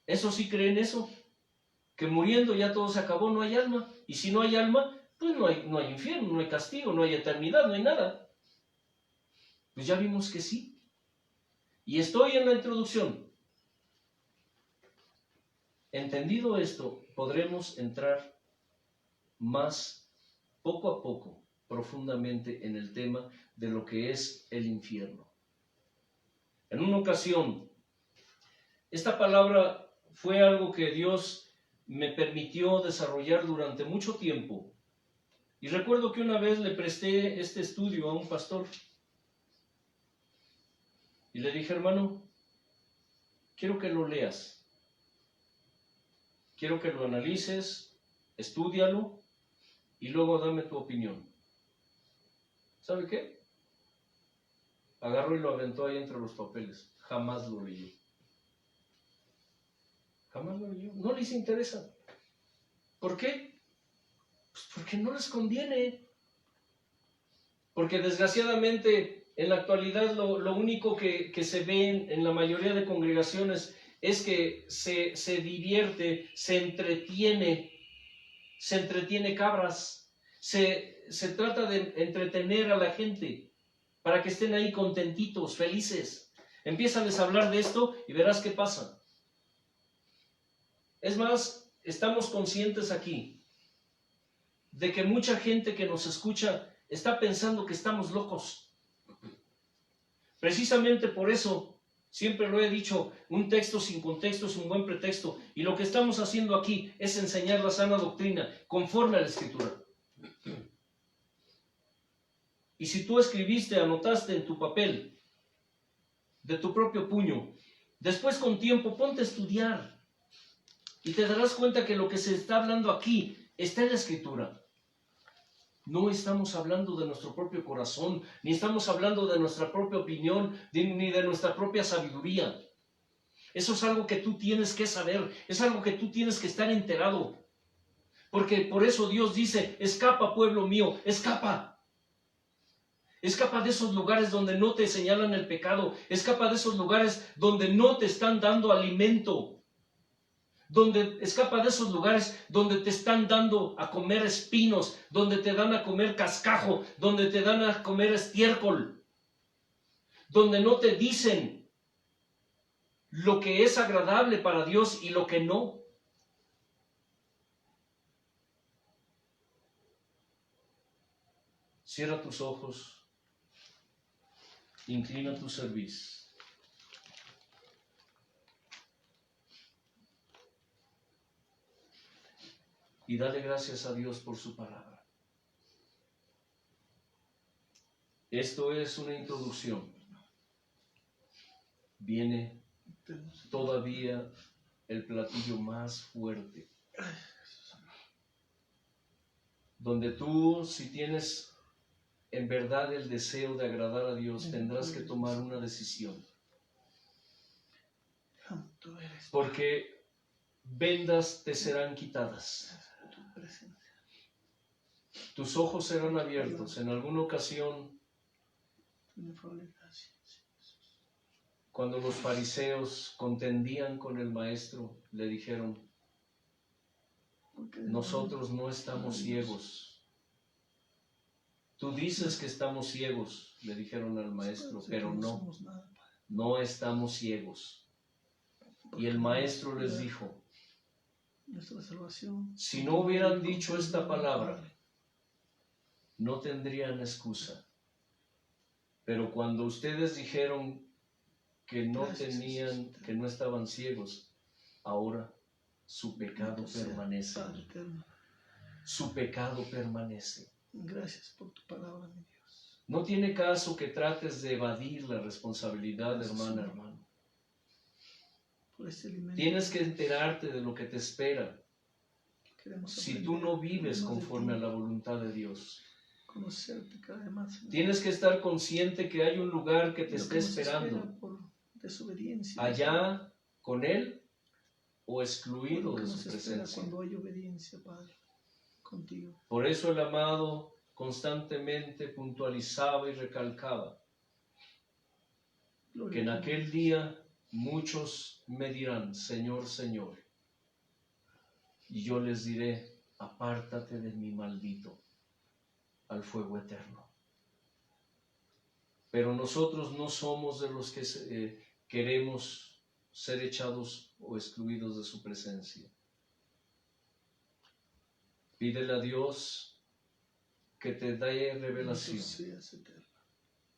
Eso sí creen eso, que muriendo ya todo se acabó, no hay alma, y si no hay alma, pues no hay infierno, no hay castigo, no hay eternidad, no hay nada. Pues ya vimos que sí. Y estoy en la introducción. Entendido esto, podremos entrar más poco a poco, profundamente en el tema de lo que es el infierno. En una ocasión, esta palabra fue algo que Dios me permitió desarrollar durante mucho tiempo. Y recuerdo que una vez le presté este estudio a un pastor. Y le dije: hermano, quiero que lo leas. Quiero que lo analices, estúdialo y luego dame tu opinión. ¿Sabe qué? Agarró y lo aventó ahí entre los papeles. Jamás lo leyó. Jamás lo leyó. No les interesa. ¿Por qué? Pues porque no les conviene. Porque desgraciadamente en la actualidad lo único que se ve en la mayoría de congregaciones es que se divierte, se entretiene cabras, se trata de entretener a la gente para que estén ahí contentitos, felices. Empiézales a hablar de esto y verás qué pasa. Es más, estamos conscientes aquí de que mucha gente que nos escucha está pensando que estamos locos. Precisamente por eso, siempre lo he dicho, un texto sin contexto es un buen pretexto. Y lo que estamos haciendo aquí es enseñar la sana doctrina conforme a la Escritura. Y si tú escribiste, anotaste en tu papel, de tu propio puño, después con tiempo ponte a estudiar. Y te darás cuenta que lo que se está hablando aquí está en la Escritura. No estamos hablando de nuestro propio corazón, ni estamos hablando de nuestra propia opinión, ni de nuestra propia sabiduría. Eso es algo que tú tienes que saber, es algo que tú tienes que estar enterado. Porque por eso Dios dice: escapa, pueblo mío, escapa. Escapa de esos lugares donde no te señalan el pecado, escapa de esos lugares donde no te están dando alimento. Escapa de esos lugares donde te están dando a comer espinos, donde te dan a comer cascajo, donde te dan a comer estiércol, donde no te dicen lo que es agradable para Dios y lo que no. Cierra tus ojos, inclina tu cerviz. Y dale gracias a Dios por su palabra. Esto es una introducción. Viene todavía el platillo más fuerte. donde tú, si tienes en verdad el deseo de agradar a Dios, tendrás que tomar una decisión. Santo eres. Porque vendas te serán quitadas. Tu presencia. Tus ojos serán abiertos. En alguna ocasión, Tu inefable gracia. cuando los fariseos contendían con el maestro, le dijeron, Porque nosotros no estamos ciegos. Tú dices que estamos ciegos, le dijeron al maestro, pero no, somos nada, Padre. no estamos ciegos. Y el maestro les dijo, Nuestra salvación. si no hubieran dicho esta palabra, no tendrían excusa. Pero cuando ustedes dijeron que no tenían, que no estaban ciegos, ahora su pecado permanece. Padre eterno, Su pecado permanece. gracias por tu palabra, mi Dios. No tiene caso que trates de evadir la responsabilidad, hermana, hermano. Por este alimento. Tienes que enterarte de lo que te espera Queremos si tú aprender no vives más de conforme ti, a la voluntad de Dios. Conocerte cada vez más. Señor. Tienes que estar consciente que hay un lugar que te Lo está que nos espera esperando, por desobediencia. allá con Él o Por excluido lo que de nos su espera presencia. cuando hay obediencia, Padre, contigo. Por eso el amado constantemente puntualizaba y recalcaba Gloria que en a ti, aquel día muchos me dirán, Señor, Señor, y yo les diré, apártate de mí, maldito, al fuego eterno. Pero nosotros no somos de los que queremos ser echados o excluidos de su presencia. Pídele a Dios que te dé revelación. Bendito seas eterno.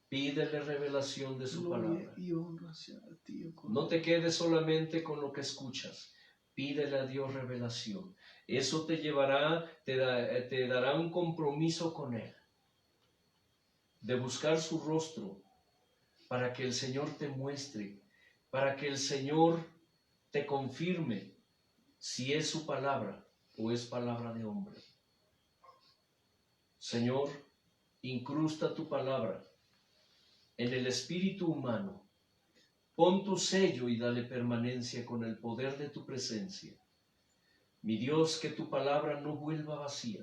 Pídele revelación de su Gloria palabra. y honra sea a ti, oh No te quedes solamente con lo que escuchas. Pídele a Dios revelación. Eso te llevará, te dará un compromiso con Él. De buscar su rostro para que el Señor te muestre, para que el Señor te confirme si es su palabra o es palabra de hombre. Señor, incrusta tu palabra en el espíritu humano. Pon tu sello y dale permanencia con el poder de tu presencia. Mi Dios, que tu palabra no vuelva vacía.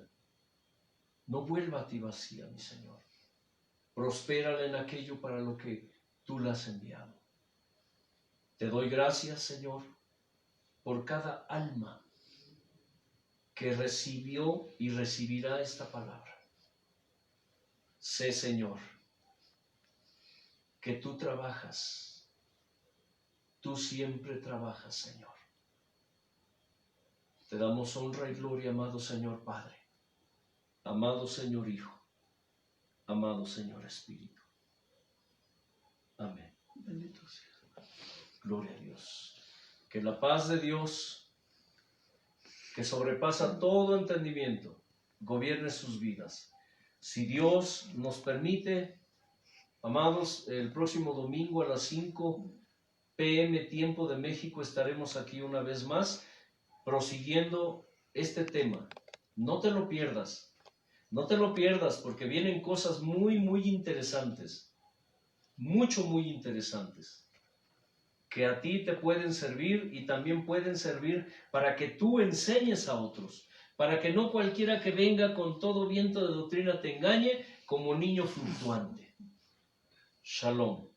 No vuelva a ti vacía, mi Señor. Prospérala en aquello para lo que tú la has enviado. Te doy gracias, Señor, por cada alma que recibió y recibirá esta palabra. Sé, Señor, que tú trabajas. Tú siempre trabajas, Señor. Te damos honra y gloria, amado Señor Padre, amado Señor Hijo, amado Señor Espíritu. Amén. Bendito sea. Gloria a Dios. Que la paz de Dios, que sobrepasa todo entendimiento, gobierne sus vidas. Si Dios nos permite, amados, el próximo domingo a las 5 p.m. tiempo de México estaremos aquí una vez más, prosiguiendo este tema. No te lo pierdas. No te lo pierdas porque vienen cosas muy, muy interesantes. Muy interesantes. Que a ti te pueden servir y también pueden servir para que tú enseñes a otros. Para que no cualquiera que venga con todo viento de doctrina te engañe como niño fluctuante. Shalom.